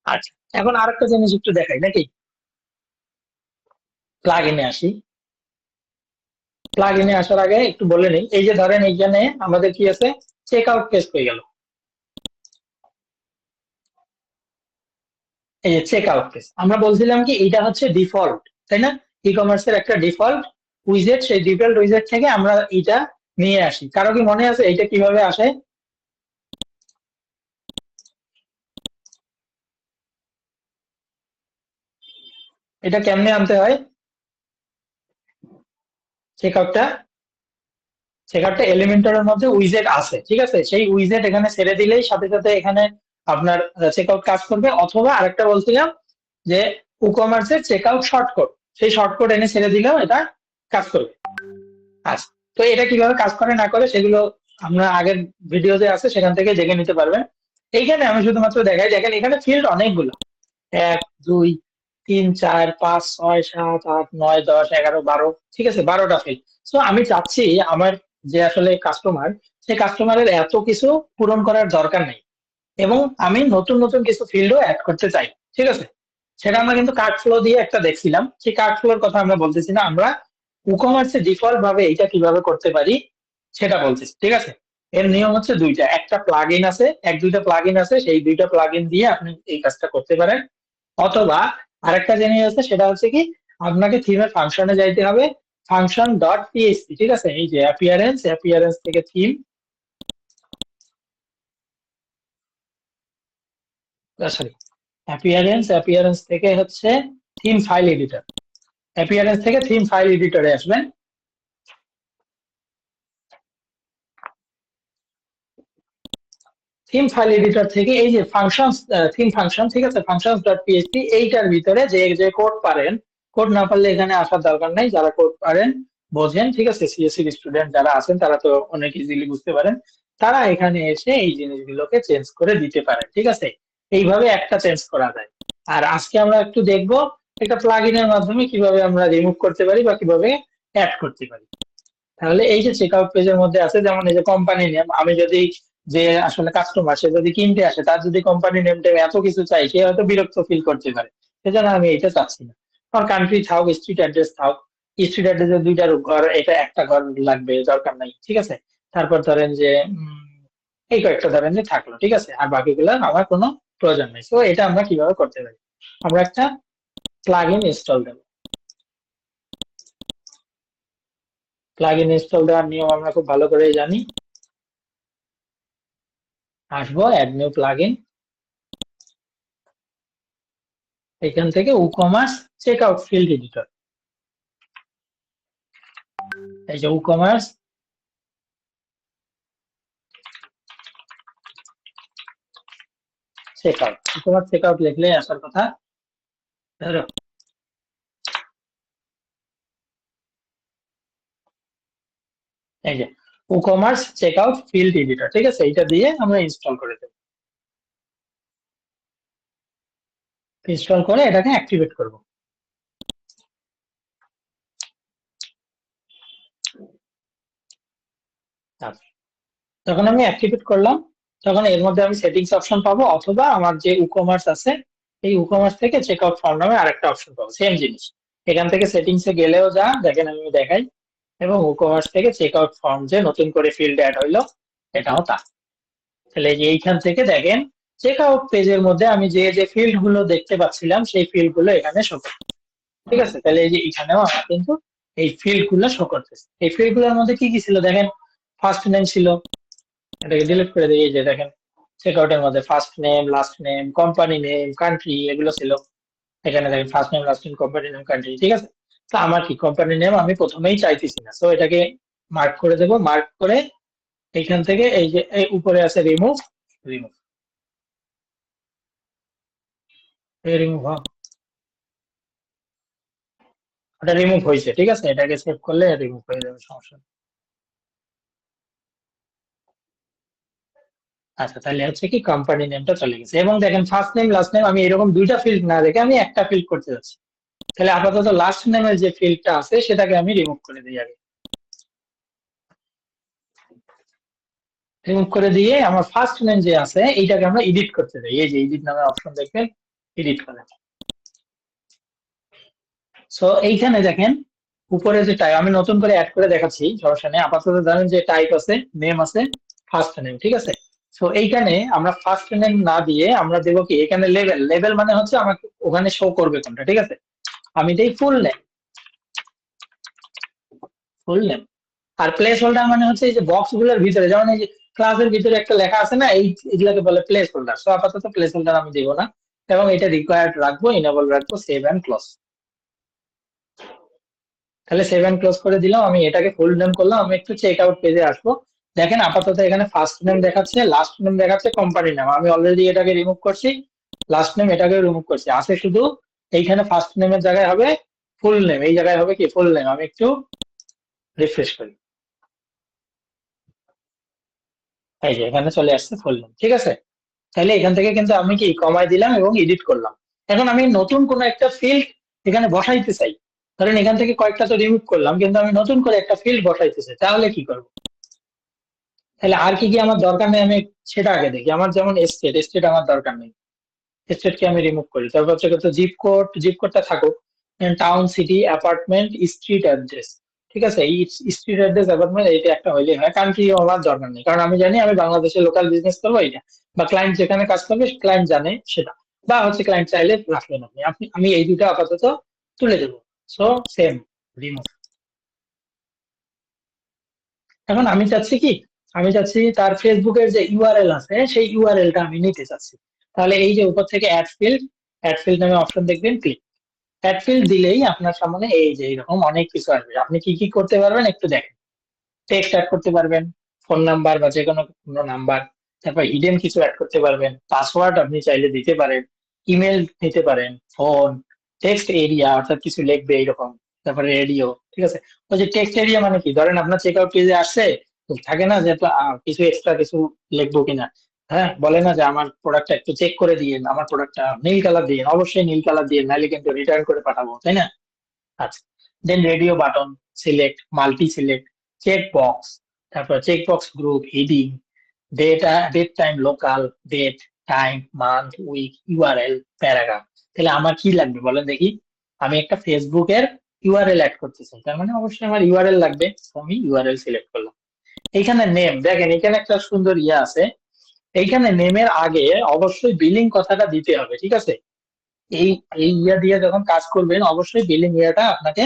আচ্ছা, এখন আরেকটা জিনিস একটু দেখাই নাকি, প্লাগ ইনে আসি। প্লাগ ইনে আসার আগে একটু বলে নিই, এই যে ধরেন এইখানে আমাদের কি আছে, চেক আউট পেজ হয়ে গেল। এই যে চেক আউট পেজ, আমরা বলছিলাম কি এটা হচ্ছে ডিফল্ট, তাই না? ই কমার্সের একটা ডিফল্ট উইজেট, সেই ডিফল্ট উইজেট থেকে আমরা এটা নিয়ে আসি। কারো কি মনে আছে এইটা কিভাবে আসে? এটা কেমনে আনতে হয় চেক আউটটা? চেক আউটটা এলিমেন্টরের মধ্যে উইজেট আছে, ঠিক আছে। সেই উইজেট এখানে ছেড়ে দিলেই সাথে সাথে এখানে আপনার চেক আউট কাজ করবে। অথবা আরেকটা বলছিলাম যে কুকমার্সের চেক আউট শর্টকট, সেই শর্টকট এনে ছেড়ে দিলেও এটা কাজ করবে। আচ্ছা, তো এটা কিভাবে কাজ করে না করে সেগুলো আমরা আগের ভিডিওতে আছে, সেখান থেকে দেখে নিতে পারবেন। এইখানে আমি শুধুমাত্র দেখাই, দেখেন এখানে ফিল্ড অনেকগুলো, 1 2 3 4 5 6 7 8 9 10 11 12, ঠিক আছে, 12টা ফিল্ড। সো আমি চাচ্ছি আমার যে আসলে কাস্টমার, সেই কাস্টমারের এত কিছু পূরণ করার দরকার নেই, এবং আমি নতুন নতুন কিছু ফিল্ডও অ্যাড করতে চাই, ঠিক আছে। সেটা আমরা কিন্তু কার্ড ফ্লো দিয়ে একটা দেখছিলাম, সেই কার্ড ফ্লোর কথা আমরা বলতেছি না, আমরা কুকমার্সে ডিফল্ট ভাবে এটা কিভাবে করতে পারি সেটা বলতেছি, ঠিক আছে। এর নিয়ম হচ্ছে দুইটা, একটা প্লাগ ইন আছে, দুইটা প্লাগ ইন আছে, সেই দুইটা প্লাগ ইন দিয়ে আপনি এই কাজটা করতে পারেন। অথবা আরেকটা জিনিস আছে, সেটা হচ্ছে কি, আপনাকে থিমের ফাংশনে যাইতে হবে, ফাংশন ডট পিএইচপি, ঠিক আছে। এই যে অ্যাপিয়ারেন্স থেকে থিম, সরি, অ্যাপিয়ারেন্স থেকে হচ্ছে থিম ফাইল এডিটর, অ্যাপিয়ারেন্স থেকে থিম ফাইল এডিটরে আসবেন। থিম ফাইল এডিটর থেকে এই যে ফাংশন, থিম ফাংশন, ঠিক আছে, ফাংশনস ডট পিএইচপি, এইটার ভিতরে যে যে কোড পারেন, কোড না পারলে এখানে আসার দরকার নাই, যারা কোড পারেন বোঝেন, ঠিক আছে, সিএসসি স্টুডেন্ট যারা আছেন তারা তো অনেক ইজিলি বুঝতে পারেন, তারা এখানে এসে এই জিনিসগুলোকে চেঞ্জ করে দিতে পারে, ঠিক আছে। এইভাবে একটা চেঞ্জ করা যায়। আর আজকে আমরা একটু দেখবো একটা প্লাগইনের মাধ্যমে কিভাবে আমরা রিমুভ করতে পারি বা কিভাবে অ্যাড করতে পারি। তাহলে এই যে চেক আউট পেজের মধ্যে আছে, যেমন এই যে কোম্পানি নেম, আমি যদি, যে আসলে কাস্টমার সে যদি কিনতে আসে, তার যদি কোম্পানি নেমটা এত কিছু চাই, সে হয়তো বিরক্ত ফিল করতে পারে, সেজন্য আমি এটা চাচ্ছি না। আমার কান্ট্রি থাক, স্ট্রিট অ্যাড্রেস থাক, স্ট্রিট অ্যাড্রেসে দুইটা ঘর, এটা একটা ঘর লাগবে, দরকার নাই, ঠিক আছে। তারপর ধরেন যে এই কয়েকটা ধরেন যে থাকলো, ঠিক আছে, আর বাকিগুলো আমার কোনো প্রয়োজন নেই। তো এটা আমরা কিভাবে করতে পারি, আমরা একটা প্লাগ ইন ইনস্টল দেবো। প্লাগ ইন ইনস্টল দেওয়ার নিয়ম আমরা খুব ভালো করে জানি। আসবো অ্যাড নিউ প্লাগইন, এখান থেকে WooCommerce check out field editor, এই যে উকমার্স চেক আউট লিখলে আসার কথা। ধরো এই যে WooCommerce check out field editor, ঠিক আছে, এটা দিয়ে আমরা ইনস্টল করে দেবো। ইনস্টল করে এটাকে অ্যাক্টিভেট করব। আচ্ছা, যখন আমি অ্যাক্টিভেট করলাম তখন এর মধ্যে আমি সেটিংস অপশন পাবো, অথবা আমার যে ই-কমার্স আছে এই ই-কমার্স থেকে চেক আউট ফর্ম নামে আরেকটা অপশন পাবো, সেম জিনিস। এখান থেকে সেটিংস এ গেলেও যা দেখেন আমি দেখাই, এবং ই-কমার্স থেকে চেক আউট ফর্ম যে নতুন করে ফিল্ড অ্যাড হইলো এটাও তা। তাহলে এই যে এইখান থেকে দেখেন চেক আউট পেজের মধ্যে আমি যে যে ফিল্ড গুলো দেখতে পাচ্ছিলাম সেই ফিল্ড গুলো এখানে শো করছে। ঠিক আছে, তাহলে এই যে এখানেও আমার কিন্তু এই ফিল্ড গুলো শো করতেছে। এই ফিল্ড গুলোর মধ্যে কি কি ছিল দেখেন, ফার্স্ট নেম ছিল, এটাকে ডিলিট করে দিই। এই যে দেখেন চেক আউটের মধ্যে first name, last name, company name, country এগুলো ছিল। এখানে দেখেন first name, last name, company name, country. ঠিক আছে, তো আমার কি কোম্পানি নেম আমি প্রথমেই চাইতেছি না, তো এটাকে মার্ক করে দেবো। মার্ক করে এইখান থেকে এই যে এই উপরে আছে রিমুভ, রিমুভ, রিমুভ, ওটা রিমুভ হয়েছে। ঠিক আছে, এটাকে সেভ করলে রিমুভ হয়ে যাবে, সমস্যা নেই। আচ্ছা, তাহলে হচ্ছে কি কোম্পানি নেমটা চলে গেছে। এবং দেখেন ফার্স্ট নেম লাস্ট নেম আমি এরকম দুইটা ফিল্ড না রেখে আমি একটা ফিল্ড করতে যাচ্ছি। তাহলে আপাতত লাস্ট নেমের যে ফিল্ডটা আছে সেটাকে আমি রিমুভ করে দিই আগে। রিমুভ করে দিয়ে আমার ফার্স্ট নেম যে আছে এইটাকে আমরা এডিট করতে যাই। এই যে এডিট নামের অপশন দেখবেন, এডিট করে। সো এইখানে দেখেন উপরে যে টাইপ আমি নতুন করে অ্যাড করে দেখাচ্ছি, সমস্যা নেই। আপাতত জানেন যে টাইপ আছে, নেম আছে, ফার্স্ট নেম। ঠিক আছে, সো এইখানে আমরা ফার্স্ট নেম না দিয়ে আমরা দেবো কি এখানে লেভেল। লেভেল মানে হচ্ছে আমাকে ওখানে শো করবে কোনটা। ঠিক আছে, আমি দেই ফুল নেম, ফুল নেম। আর প্লেস হোল্ডার মানে হচ্ছে এই যে বক্স গুলোর ভিতরে, যেমন এই যে ক্লাসের ভিতরে একটা লেখা আছে না, এই এগুলাকে বলে প্লেস হোল্ডার। সো আপাতত প্লেস হোল্ডার আমি দিব না, এবং এটা রিকোয়ার্ড রাখবো, ইনেবল রাখবো, সেভ এন্ড ক্লোজ। তাহলে সেভ এন্ড ক্লোজ করে দিলাম। আমি এটাকে ফুল নেম করলাম। আমি একটু চেক আউট পেজে আসবো। দেখেন আপাতত এখানে ফার্স্ট নেম দেখাচ্ছে, লাস্ট নেম দেখাচ্ছে, কোম্পানি নাম আমি অলরেডি এটাকে রিমুভ করছি, লাস্ট নেম এটাকে রিমুভ করছি। আছে শুধু এইখানে ফার্স্ট নেমের জায়গায় হবে ফুল নেম, এই জায়গায় হবে কি ফুল নেম। আমি একটু রিফ্রেশ করি, এই যে এখানে চলে আসছে ফুল নেম। ঠিক আছে, তাহলে এখান থেকে কিন্তু আমি কি কমাই দিলাম এবং এডিট করলাম। এখন আমি নতুন কোন একটা ফিল্ড এখানে বসাইতে চাই, ধরেন এখান থেকে কয়েকটা তো রিমুভ করলাম, কিন্তু আমি নতুন করে একটা ফিল্ড বসাইতে চাই, তাহলে কি করবো? তাহলে আর কি কি আমার দরকার নেই আমি সেটা আগে দেখি। আমার যেমন স্টেট, স্টেট আমার দরকার নেই, স্টেটকে আমি রিমুভ করি। তারপর হচ্ছে কত জিপ কোড, জিপ কোডটা থাকুক। Town, city, apartment, street address. ঠিক আছে, এই স্ট্রিট অ্যাড্রেস, অ্যাপার্টমেন্ট এইটা একটা হইলেই হয়। কান্ট্রিও আমার দরকার নেই, কারণ আমি জানি আমি বাংলাদেশে লোকাল বিজনেস করবো এটা, বা ক্লায়েন্ট যেখানে কাজ করবে ক্লায়েন্ট জানে সেটা, বা হচ্ছে ক্লায়েন্ট চাইলে রাখবেন আপনি আপনি আমি এই দুটো আপাতত তুলে দেবো। So same, remove. এখন আমি চাচ্ছি কি, আমি চাচ্ছি তার ফেসবুকের যে ইউআরএল আছে সেই ইউআরএলটা আমি নিতে চাচ্ছি। তাহলে এই যে উপর থেকে অ্যাড ফিল্ড নামে অপশন দেখবেন, ক্লিক। অ্যাড ফিল্ড দিলেই আপনার সামনে এই যে এরকম অনেক কিছু আসবে। আপনি কি কি করতে পারবেন একটু দেখেন। টেক্সট অ্যাড করতে পারবেন, ফোন নাম্বার বা যে কোনো নাম্বার, তারপর হিডেন কিছু অ্যাড করতে পারবেন, পাসওয়ার্ড আপনি চাইলে দিতে পারেন, ইমেল দিতে পারেন, ফোন, টেক্সট এরিয়া অর্থাৎ কিছু লিখবে এইরকম, তারপরে রেডিও। ঠিক আছে, ওই যে টেক্সট এরিয়া মানে কি, ধরেন আপনার চেক আউট পেজে আসছে, তো থাকে না যে কিছু এক্সট্রা কিছু লিখবো কিনা। হ্যাঁ, বলে না যে আমার প্রোডাক্টটা একটু চেক করে দিয়ে, আমার প্রোডাক্টটা নীল কালার দিয়ে, অবশ্যই নীল কালার দিয়ে, নাহলে কিন্তু রিটার্ন করে পাঠাবো, তাই না? আচ্ছা, then radio button, select, multi select, check box, তারপর check box group, heading, date time, local, date time, month, week, URL, paragraph. তাহলে আমার কি লাগবে বলেন দেখি। আমি একটা ফেসবুকের ইউআরএল অ্যাড করতে চাই, তার মানে অবশ্যই আমার ইউআরএল লাগবে। তো আমি ইউআরএল সিলেক্ট করলাম। এইখানে নেম দেখেন, এখানে একটা সুন্দর ইয়ে আছে। এইখানে নেমের আগে অবশ্যই বিলিং কথাটা দিতে হবে। ঠিক আছে, এই এই ইয়া দিয়ে যখন কাজ করবেন অবশ্যই বিলিং ইয়াটা আপনাকে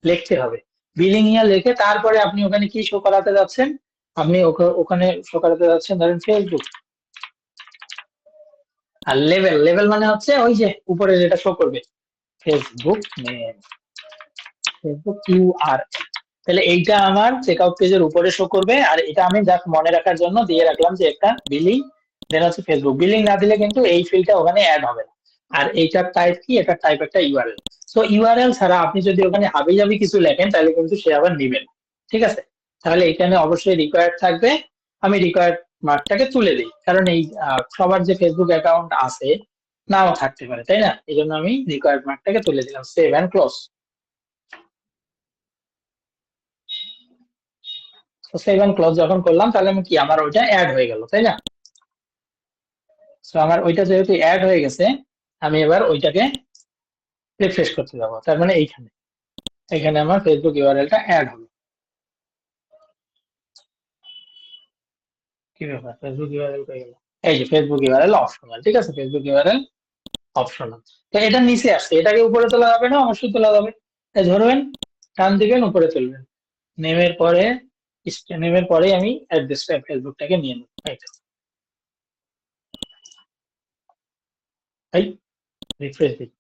লিখতে হবে। বিলিং ইয়ার লিখে তারপরে আপনি ওখানে কি শো করাতে যাচ্ছেন, আপনি ওখানে শো করাতে যাচ্ছেন ধরেন ফেসবুক। আর লেভেল, লেভেল মানে হচ্ছে ওই যে উপরে যেটা শো করবে ফেসবুক নেম, ফেসবুক ইউআরএল। তাহলে এইটা আমার চেকআউট পেজের উপরে শো করবে। আর এটা আমি জাস্ট মনে রাখার জন্য দিয়ে রাখলাম যে একটা বিলিং, দেন হচ্ছে ফেসবুক। বিলিং না দিলে কিন্তু এই ফিল্ডটা ওখানে অ্যাড হবে না। আর এইটার টাইপ কি, এটার টাইপ একটা ইউআরএল। সো ইউআরএল ছাড়া আপনি যদি ওখানে হাবি জাবি কিছু লেখেন তাহলে কিন্তু সে আবার নিবে না। ঠিক আছে, তাহলে এখানে অবশ্যই রিকোয়ার্ড থাকবে। আমি রিকোয়ার্ড মার্কটাকে তুলে দিই, কারণ এই সবার যে ফেসবুক অ্যাকাউন্ট আছে নাও থাকতে পারে, তাই না? এই জন্য আমি রিকোয়ার্ড মার্কটাকে তুলে দিলাম, সেভ এন্ড ক্লোজ। তো সেভ এন্ড ক্লোজ যখন করলাম তাহলে আমি কি আমার ওইটা অ্যাড হয়ে গেল, তাই না? তো আমার ওইটা যেহেতু অ্যাড হয়ে গেছে, আমি এবার ওইটাকে রিফ্রেশ করতে যাবো। তার মানে এখানে আমার ফেসবুক ইউআরএলটা অ্যাড হবে। কি ব্যাপার, ফেসবুক ইউআরএল পেয়ে গেল? এই যে ফেসবুক ইউআরএল অপশনাল, ঠিক আছে, ফেসবুক ইউআরএল অপশনাল। তো এটা নিচে আসছে, এটাকে উপরে তোলা যাবে না? অবশ্যই তোলা যাবে। তাই ধরবেন, টান দিবেন, উপরে তুলবেন। নেমের পরে নেমের পরে আমি অ্যাড্রেসটা ফেসবুকটাকে নিয়ে নেব। এই রিফ্রেশ দিই,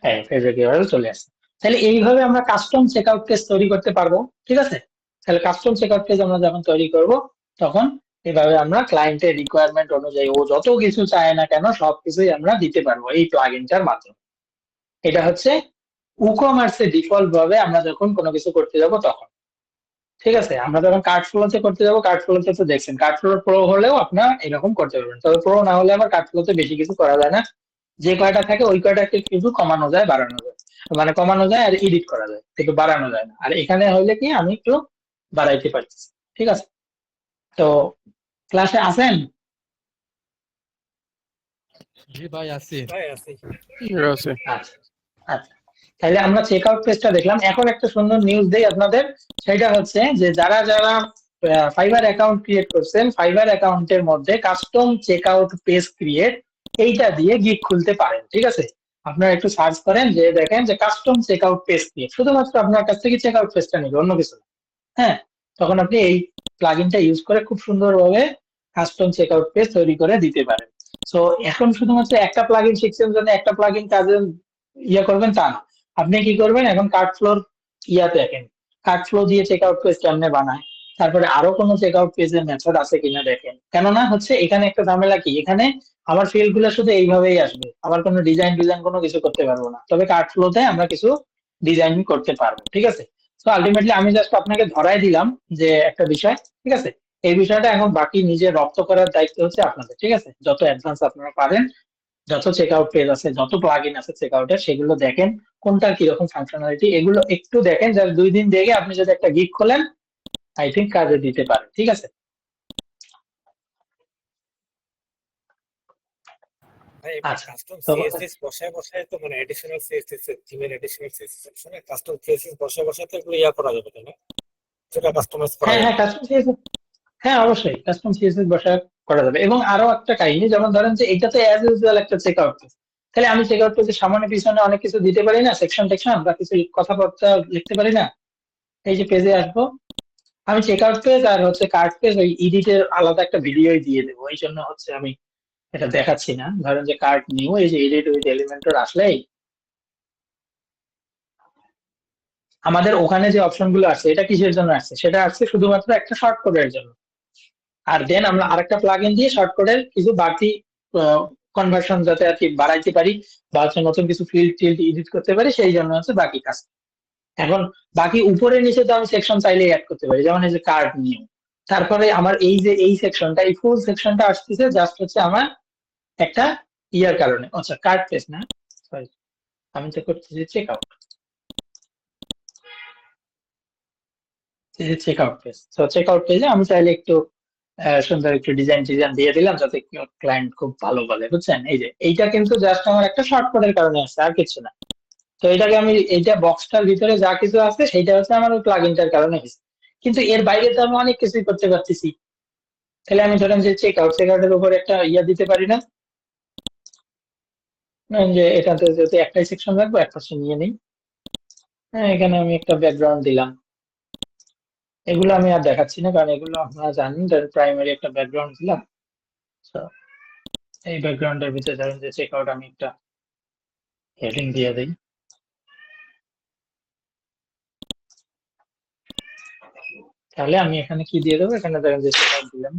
হ্যাঁ ফেসবুক ইউআরএল চলে আসছে। তাহলে এইভাবে আমরা কাস্টম চেকআউট পেজ তৈরি করতে পারবো, ঠিক আছে? তাহলে কাস্টম চেকআউট পেজ আমরা যখন তৈরি করব, তখন এভাবে আমরা ক্লায়েন্টের রিকোয়ারমেন্ট অনুযায়ী ও যত কিছু চায় না কেন সবকিছুই আমরা দিতে পারবো এই প্লাগইনটার মাধ্যমে। এটা হচ্ছে উকমার্সে ডিফল্ট ভাবে আমরা যখন কোনো কিছু করতে যাব তখন, ঠিক আছে? আমরা যখন কার্ড ফ্লোতে করতে যাব, কার্ড ফ্লোতে তো দেখছেন, কার্ড ফ্লো প্রো হলেও আপনার এরকম করতে পারবেন, তবে প্রো না হলে আবার কার্ড ফ্লোতে বেশি কিছু করা যায় না। যে কয়টা থাকে ওই কয়টাকে কিন্তু কমানো যায়, বাড়ানো যায়, মানে কমানো যায় আর এডিট করা যায়, কিন্তু বাড়ানো যায় না। আর এখানে হইলে কি আমি একটু বাড়াইতে পারছি, ঠিক আছে? তো ক্লাসে আসেন? জি ভাই আছি। ভাই আছে। আছে। আচ্ছা আচ্ছা, তাহলে আমরা চেক আউট পেজটা দেখলাম। এখন একটা সুন্দর নিউজ দেই আপনাদের, সেটা হচ্ছে যে যারা যারা ফাইবার অ্যাকাউন্ট ক্রিয়েট করছেন, ফাইবার অ্যাকাউন্টের মধ্যে custom check out page create, এইটা দিয়ে গিগ খুলতে পারেন, ঠিক আছে? আপনারা একটু সার্চ করেন, যে দেখেন যে custom check out page create, শুধুমাত্র আপনার কাছ থেকে চেক আউট পেজটা নেবে, অন্য কিছু না। হ্যাঁ, তখন আপনি এই প্লাগইনটা ইউজ করে খুব সুন্দরভাবে কাস্টম চেক আউট পেজ তৈরি করে দিতে পারেন। সো এখন শুধুমাত্র একটা প্লাগইন শিখছেন জন্য একটা প্লাগইন কাজে করবেন তা না। আপনি কি করবেন, এখন কার্ড ফ্লোর দেখেন, কার্ড ফ্লো দিয়ে চেক আউট পেজ কেমনে বানায়, তারপরে আরো কোনো চেক আউট পেজের মেথড আছে কিনা দেখেন। কেননা হচ্ছে এখানে একটা ঝামেলা কি, এখানে আমার ফিল্ড গুলো শুধু এইভাবেই আসবে, আমার কোনো ডিজাইন কোনো কিছু করতে পারবো না। তবে কার্ড ফ্লোতে আমরা কিছু ডিজাইন করতে পারবো, ঠিক আছে? তো আলটিমেটলি আমি জাস্ট আপনাকে ধরাই দিলাম যে একটা বিষয়, ঠিক আছে? এই বিষয়টা এখন বাকি নিজে রপ্ত করার দায়িত্ব হচ্ছে আপনাদের, ঠিক আছে? যত অ্যাডভান্স আপনারা পারেন, যত চেক আউট পেজ আছে, যত প্লাগইন আছে চেক আউটের, সেগুলো দেখেন কোনটার কিরকম ফাংশনালিটি, এগুলো একটু দেখেন। যার 2 দিন দেখে আপনি যদি একটা গিগ খোলেন, আই থিঙ্ক কাজে দিতে পারেন, ঠিক আছে? ভাই এমনি আচ্ছা, কাস্টম তো সিএসএস বসায় বসায় তো মানে এডিশনাল সিএসএস থিমের এডিশনাল সিএসএস অপশনে কাস্টম সিএসএস বসায় বসায় তো এগুলো করা যাবে তাই না? সেটা কাস্টমাইজ করা হ্যাঁ যাবে। হ্যাঁ, কাস্টম সিএসএস, হ্যাঁ অবশ্যই কাস্টম সিএসএস বসা করা যাবে। এবং আরো একটা কাহিনী, যেমন ধরেন যে এটা তো অ্যাজ ইউজুয়াল একটা চেক আউট পেজ, তাহলে আমি চেক আউট পেজের সামনে পিছনে অনেক কিছু দিতে পারি না, সেকশন টেকশন বা কিছু কথাবার্তা লিখতে পারি না? এই যে পেজে আসবো, আমি চেক আউট পেজ আর হচ্ছে কার্ড পেজ ওই এডিটের আলাদা একটা ভিডিওই দিয়ে দেবো, এই জন্য হচ্ছে আমি এটা দেখাচ্ছি না। ধরেন যে কার্ড নিউ, এই যে এডিট উইথ এলিমেন্টর আসলেই আমাদের ওখানে যে অপশন গুলো আছে, এটা কিসের জন্য আসছে, সেটা আসছে শুধুমাত্র একটা শর্ট কোডের জন্য। আর দেন আমরা আরেকটা প্লাগইন দিয়ে শর্ট কোডের কিছু বাড়তি কনভার্সন যাতে আর কি বাড়াইতে পারি, বা হচ্ছে নতুন কিছু ফিল্ড টিল্ড এডিট করতে পারি, সেই জন্য হচ্ছে বাকি কাজ। এখন বাকি উপরে নিচে তো আমি সেকশন চাইলে অ্যাড করতে পারি, যেমন এই যে কার্ড নিউ, তারপরে আমার এই যে এই সেকশনটা, এই ফুল সেকশনটা আসতেছে জাস্ট হচ্ছে আমার একটা ইয়ার কারণে। আচ্ছা, কার্ড পেজ না, সরি, আমি তো করতেছি check out, check out page. তো চেক আউট পেজে আমি চাইলে একটু সুন্দর একটু ডিজাইন টিজাইন দিয়ে দিলাম, যাতে ক্লায়েন্ট খুব ভালো বলে, বুঝছেন? এই যে এইটা কিন্তু জাস্ট আমার একটা শর্ট কোডের কারণে আছে, আর কিছু না। তো এটাকে আমি, এইটা বক্সটার ভিতরে যা কিছু আছে সেটা হচ্ছে আমার ওই প্লাগইনটার কারণে হয়েছে, কিন্তু এর বাইরে তো আমি অনেক কিছুই করতে পারতেছি। তাহলে আমি ধরেন যে চেক আউটের উপর একটা ইয়া দিতে পারি না? যে এটাতে যদি একটাই সেকশন রাখবো, এক পাশে নিয়ে নিই। হ্যাঁ, এখানে আমি একটা ব্যাকগ্রাউন্ড দিলাম, এগুলো আমি আর দেখাচ্ছি না, কারণ এগুলো আপনারা জানেন, প্রাইমারি একটা ব্যাকগ্রাউন্ড দিলাম। So, এই ব্যাকগ্রাউন্ডের ভিতরে ধরেন যে চেক আউট আমি একটা হেডিং দিয়ে দিই। তাহলে আমি এখানে কি দিয়ে দেবো, এখানে ধরেন যে চেক আউট দিলাম।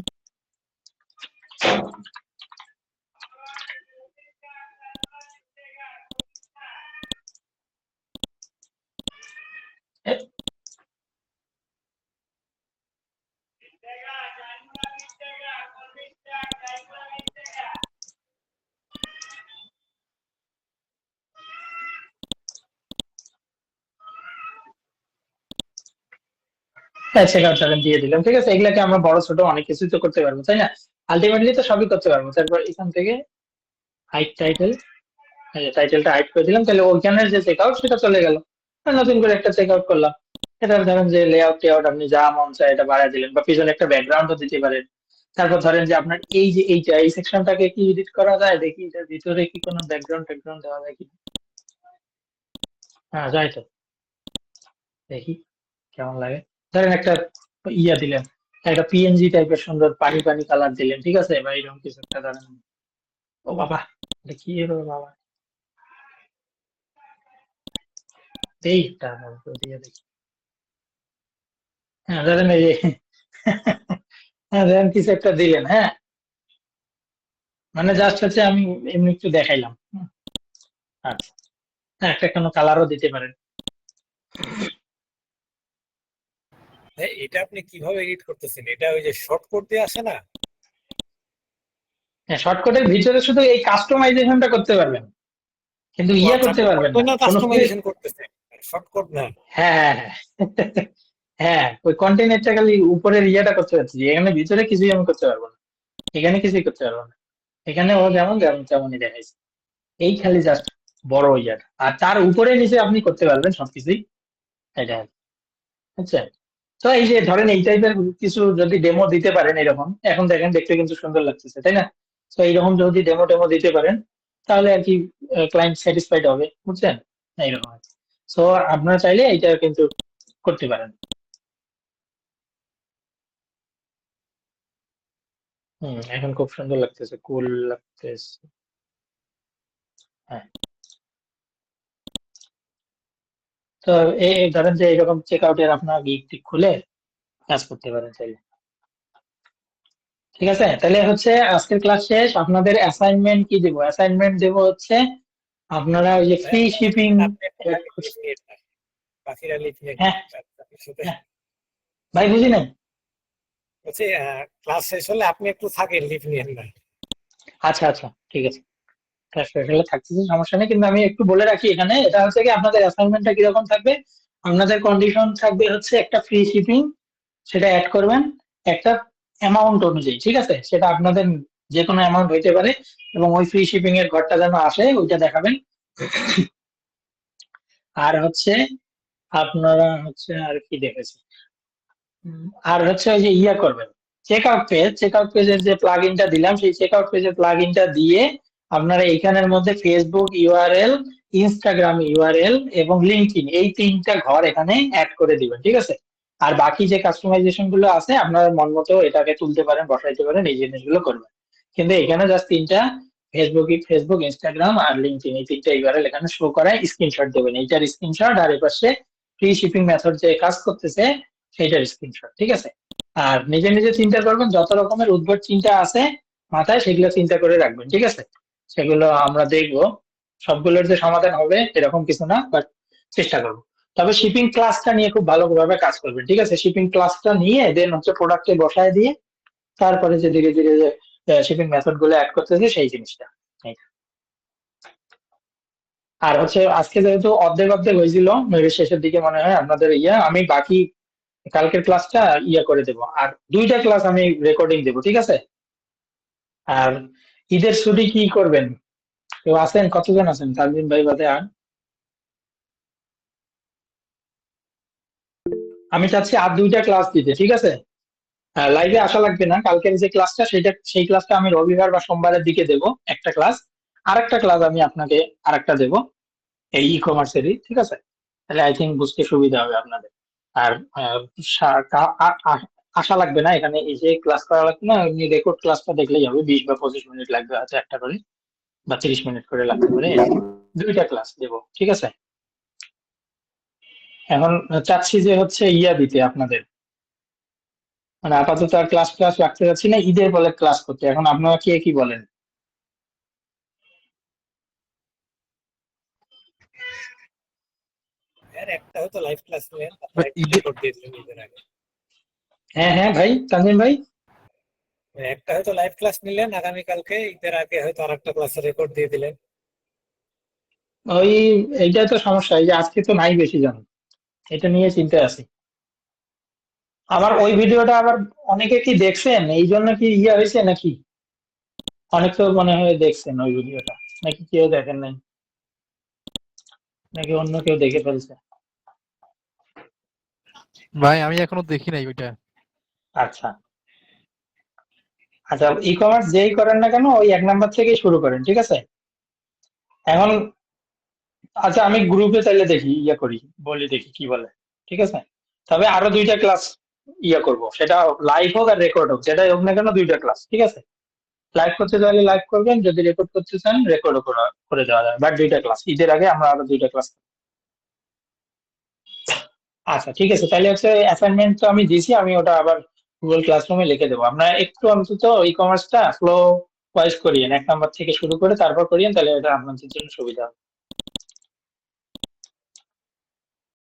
চেক আউট টাইম দিয়ে দিলাম, ঠিক আছে। এগুলাকে আমরা বড় ছোট অনেক কিছুই তো করতে পারবো, তাই না? আলটিমেটলি তো সবই করতে পারবো। তারপর এখান থেকে হাইড টাইটেল, টাইটেলটা হাইড করে দিলাম, তাহলে ওইখানের যে চেক আউট সেটা চলে গেল। আর নতুন করে একটা চেক আউট করলাম। এটা ধরেন যে লেআউট টেআউট আপনি যা মন চায় এটা বাড়ায় দিলেন, বা পিছনে একটা ব্যাকগ্রাউন্ডও দিতে পারেন। তারপর ধরেন যে আপনার এই যে এই সেকশনটাকে কি এডিট করা যায়, দেখি এটার ভিতরে কি কোনো ব্যাকগ্রাউন্ড দেওয়া যায় কি। হ্যাঁ, যায় তো, দেখি কেমন লাগে। ধরেন একটা ইয়া দিলেন, একটা পিএনজি টাইপের সুন্দর পানি পানি কালার দিলেন, ঠিক আছে, বা এরকম কিছু একটা ধরেন। ও বাবা, এটা কি এর বাবা, এইটা দিয়ে দেখি। হ্যাঁ, ধরেন এই যে হ্যাঁ, ধরেন কিছু একটা দিলেন, হ্যাঁ, মানে জাস্ট হচ্ছে আমি এমনি একটু দেখাইলাম। আচ্ছা, হ্যাঁ, একটা কোনো কালারও দিতে পারেন। হ্যাঁ, এটা আপনি কিভাবে এডিট করতেছেন? এটা ওই যে শর্টকাট দিয়ে আসে না? হ্যাঁ, শর্টকাটের ভিতরে শুধু এই কাস্টমাইজেশনটা করতে পারবেন, কিন্তু ও ইয়ে আচ্ছা, করতে আপনি পারবেন না কন্টেনার কোনো কাস্টমাইজেশন করতেছেন, শর্টকাট না। হ্যাঁ, হ্যাঁ, হ্যাঁ। হ্যাঁ, ওই কন্টেনারটা খালি উপরের ইয়েটা করতে পারছি, এখানে ভিতরে কিছুই আমি করতে পারবো না, এখানে কিছুই করতে পারবো না। এখানে ও যেমন যেমন তেমনই দেখাইছে, এই খালি জাস্ট বড় ইয়ার, আর তার উপরে নিচে আপনি করতে পারবেন সবকিছুই, এটা আচ্ছা। তো এই যে ধরেন এই টাইপের কিছু যদি ডেমো দিতে পারেন এরকম, এখন দেখেন দেখতে কিন্তু সুন্দর লাগতেছে, তাই না? তো এইরকম যদি ডেমো দিতে পারেন, তাহলে আর কি ক্লায়েন্ট স্যাটিসফাইড হবে, বুঝছেন? এইরকম আর কি। তো আপনারা চাইলে এইটা কিন্তু করতে পারেন। এখন খুব সুন্দর লাগতেছে, কুল লাগতেছে। হ্যাঁ, তো এই ধরেন যে এরকম চেক আউটের আপনার গিগ টিক খুলে কাজ করতে পারেন চাইলে। ঠিক আছে, তাহলে হচ্ছে আজকের ক্লাস শেষ। আপনাদের অ্যাসাইনমেন্ট কি দেবো? অ্যাসাইনমেন্ট দেবো হচ্ছে আপনারা ওই যে ফ্রি শিপিং। আপনি একটা লিভ নিয়ে নেন, বাকিরা লিভ নিয়ে হ্যাঁ, আপনার সাথে হ্যাঁ, ভাই বুঝি নাই। হচ্ছে ক্লাস শেষ হলে আপনি একটু থাকেন, লিভ নিয়ে না। আচ্ছা, আচ্ছা, ঠিক আছে। ক্লাস শেষ হলে থাকতেছে, সমস্যা নেই, কিন্তু আমি একটু বলে রাখি এখানে, এটা হচ্ছে কি আপনাদের অ্যাসাইনমেন্টটা কিরকম থাকবে। আপনাদের কন্ডিশন থাকবে হচ্ছে একটা ফ্রি শিপিং, সেটা অ্যাড করবেন একটা অ্যামাউন্ট অনুযায়ী, ঠিক আছে? সেটা আপনাদের যে কোনো অ্যামাউন্ট হইতে পারে, এবং ওই ফ্রি শিপিং এর ঘরটা যেন আসে ওইটা দেখাবেন। আর হচ্ছে আপনারা হচ্ছে আর কি দেখেছি, আর হচ্ছে ওই যে ইয়া করবেন, চেক আউট পেজের যে প্লাগ ইনটা দিলাম, সেই চেক আউট পেজের প্লাগ ইনটা দিয়ে আপনারা এইখানের মধ্যে ফেসবুক ইউআরএল, ইনস্টাগ্রাম ইউআরএল এবং লিঙ্কডইন, এই তিনটা ঘর এখানে অ্যাড করে দিবেন, ঠিক আছে? আর বাকি যে কাস্টমাইজেশন গুলো আছে আপনার মন মতো এটাকে তুলতে পারেন, বসাইতে পারেন, এই জিনিসগুলো করবেন। কিন্তু এখানে জাস্ট তিনটা, ফেসবুক, ইনস্টাগ্রাম আর লিঙ্কডইন, এই তিনটা ইউআরএল এখানে শো করায় স্ক্রিনশট দেবেন, এইটার স্ক্রিনশট, আর এপাশে ফ্রি শিপিং মেথড যে কাজ করতেছে সেইটার স্ক্রিনশট, ঠিক আছে? আর নিজে নিজে চিন্তা করবেন, যত রকমের উদ্ভট চিন্তা আছে মাথায় সেগুলো চিন্তা করে রাখবেন, ঠিক আছে? সেগুলো আমরা দেখবো, সবগুলোর যে সমাধান হবে এরকম কিছু না, বাট চেষ্টা করবো। তবে শিপিং ক্লাসটা নিয়ে খুব ভালোভাবে কাজ করবেন, ঠিক আছে? শিপিং ক্লাসটা নিয়ে দেন হচ্ছে প্রোডাক্টে বসায় দিয়ে তারপরে যে ধীরে ধীরে যে শিপিং মেথড গুলো অ্যাড করতেছে সেই জিনিসটা। এই। আর হচ্ছে আজকে যেহেতু অর্ধেক অর্ধেক হয়েছিল, maybe শেষের দিকে মনে হয় আপনাদের আমি বাকি কালকের ক্লাসটা করে দেবো, আর দুইটা ক্লাস আমি রেকর্ডিং দেবো, ঠিক আছে? আর ঈদের ছুটি কি করবেন? কেউ আছেন? কতজন আছেন তানজিম ভাই বাদে? আর আমি চাচ্ছি আর দুইটা ক্লাস দিতে, ঠিক আছে? লাইভে আসা লাগবে না, কালকের যে ক্লাসটা সেই ক্লাসটা আমি রবিবার বা সোমবারের দিকে দেব একটা ক্লাস, আর একটা ক্লাস আমি আপনাকে আরেকটা দেবো এই ই কমার্সেরই, ঠিক আছে? তাহলে আই থিঙ্ক বুঝতে সুবিধা হবে আপনাদের। আর আশা লাগবে না এখানে এসে ক্লাস করা লাগবে না, এমনি রেকর্ড ক্লাসটা দেখলেই হবে, 20 বা 25 মিনিট লাগবে হয়তো একটা করে, বা 30 মিনিট করে লাগতে পারে, এরকম দুইটা ক্লাস দেবো, ঠিক আছে? এখন চাচ্ছি যে হচ্ছে দিতে আপনাদের, মানে আপাতত আর ক্লাস রাখতে যাচ্ছি না, ঈদের বলে ক্লাস করতে। এখন আপনারা কে কি বলেন? আর একটা হয়তো লাইভ ক্লাস নিলেন, লাইভ রেকর্ড দিয়ে দিলেন নিজের আগে। হ্যাঁ, হ্যাঁ ভাই, তানজিম ভাই। একটা হয়তো লাইভ ক্লাস নিলেন আগামীকালকে, ঈদের আগে হয়তো আরেকটা ক্লাসের রেকর্ড দিয়ে দিলেন। ওই এইটাই তো সমস্যা, এই যে আজকে তো নাই বেশি জন, এটা নিয়ে চিন্তায় আছি। আমার ওই ভিডিওটা আবার অনেকে কি দেখছেন এই জন্য কি ইয়ে হয়েছে নাকি? অনেক তো মনে হয় দেখছেন ওই ভিডিওটা, নাকি কেউ দেখেন নাই, নাকি অন্য কেউ দেখে ফেলছে? ভাই আমি এখনো দেখি নাই ওইটা। আচ্ছা আচ্ছা, ই কমার্স যেই করেন না কেন ওই 1 নাম্বার থেকেই শুরু করেন, ঠিক আছে? এখন আচ্ছা, আমি গ্রুপে চাইলে দেখি ইয়ে করি, বলি দেখি কি বলে, ঠিক আছে? তবে আরো 2টা ক্লাস ইয়ে করব, সেটা লাইভ হোক আর রেকর্ড হোক, যেটাই হোক না কেন 2টা ক্লাস, ঠিক আছে? লাইভ করতে চাইলে লাইভ করবেন, যদি রেকর্ড করতে চান রেকর্ডও করে দেওয়া যায়, বাট 2টা ক্লাস, ঈদের আগে আমরা আরো 2টা ক্লাস। আচ্ছা ঠিক আছে, তাহলে হচ্ছে অ্যাসাইনমেন্ট তো আমি দিয়েছি, আমি ওটা আবার গুগল ক্লাসরুমে লিখে দেবো। আপনারা একটু অন্তত ই কমার্সটা ফ্লো ওয়াইজ করিয়েন, 1 নাম্বার থেকে শুরু করে তারপর করিয়েন, তাহলে এটা আপনাদের জন্য সুবিধা হবে।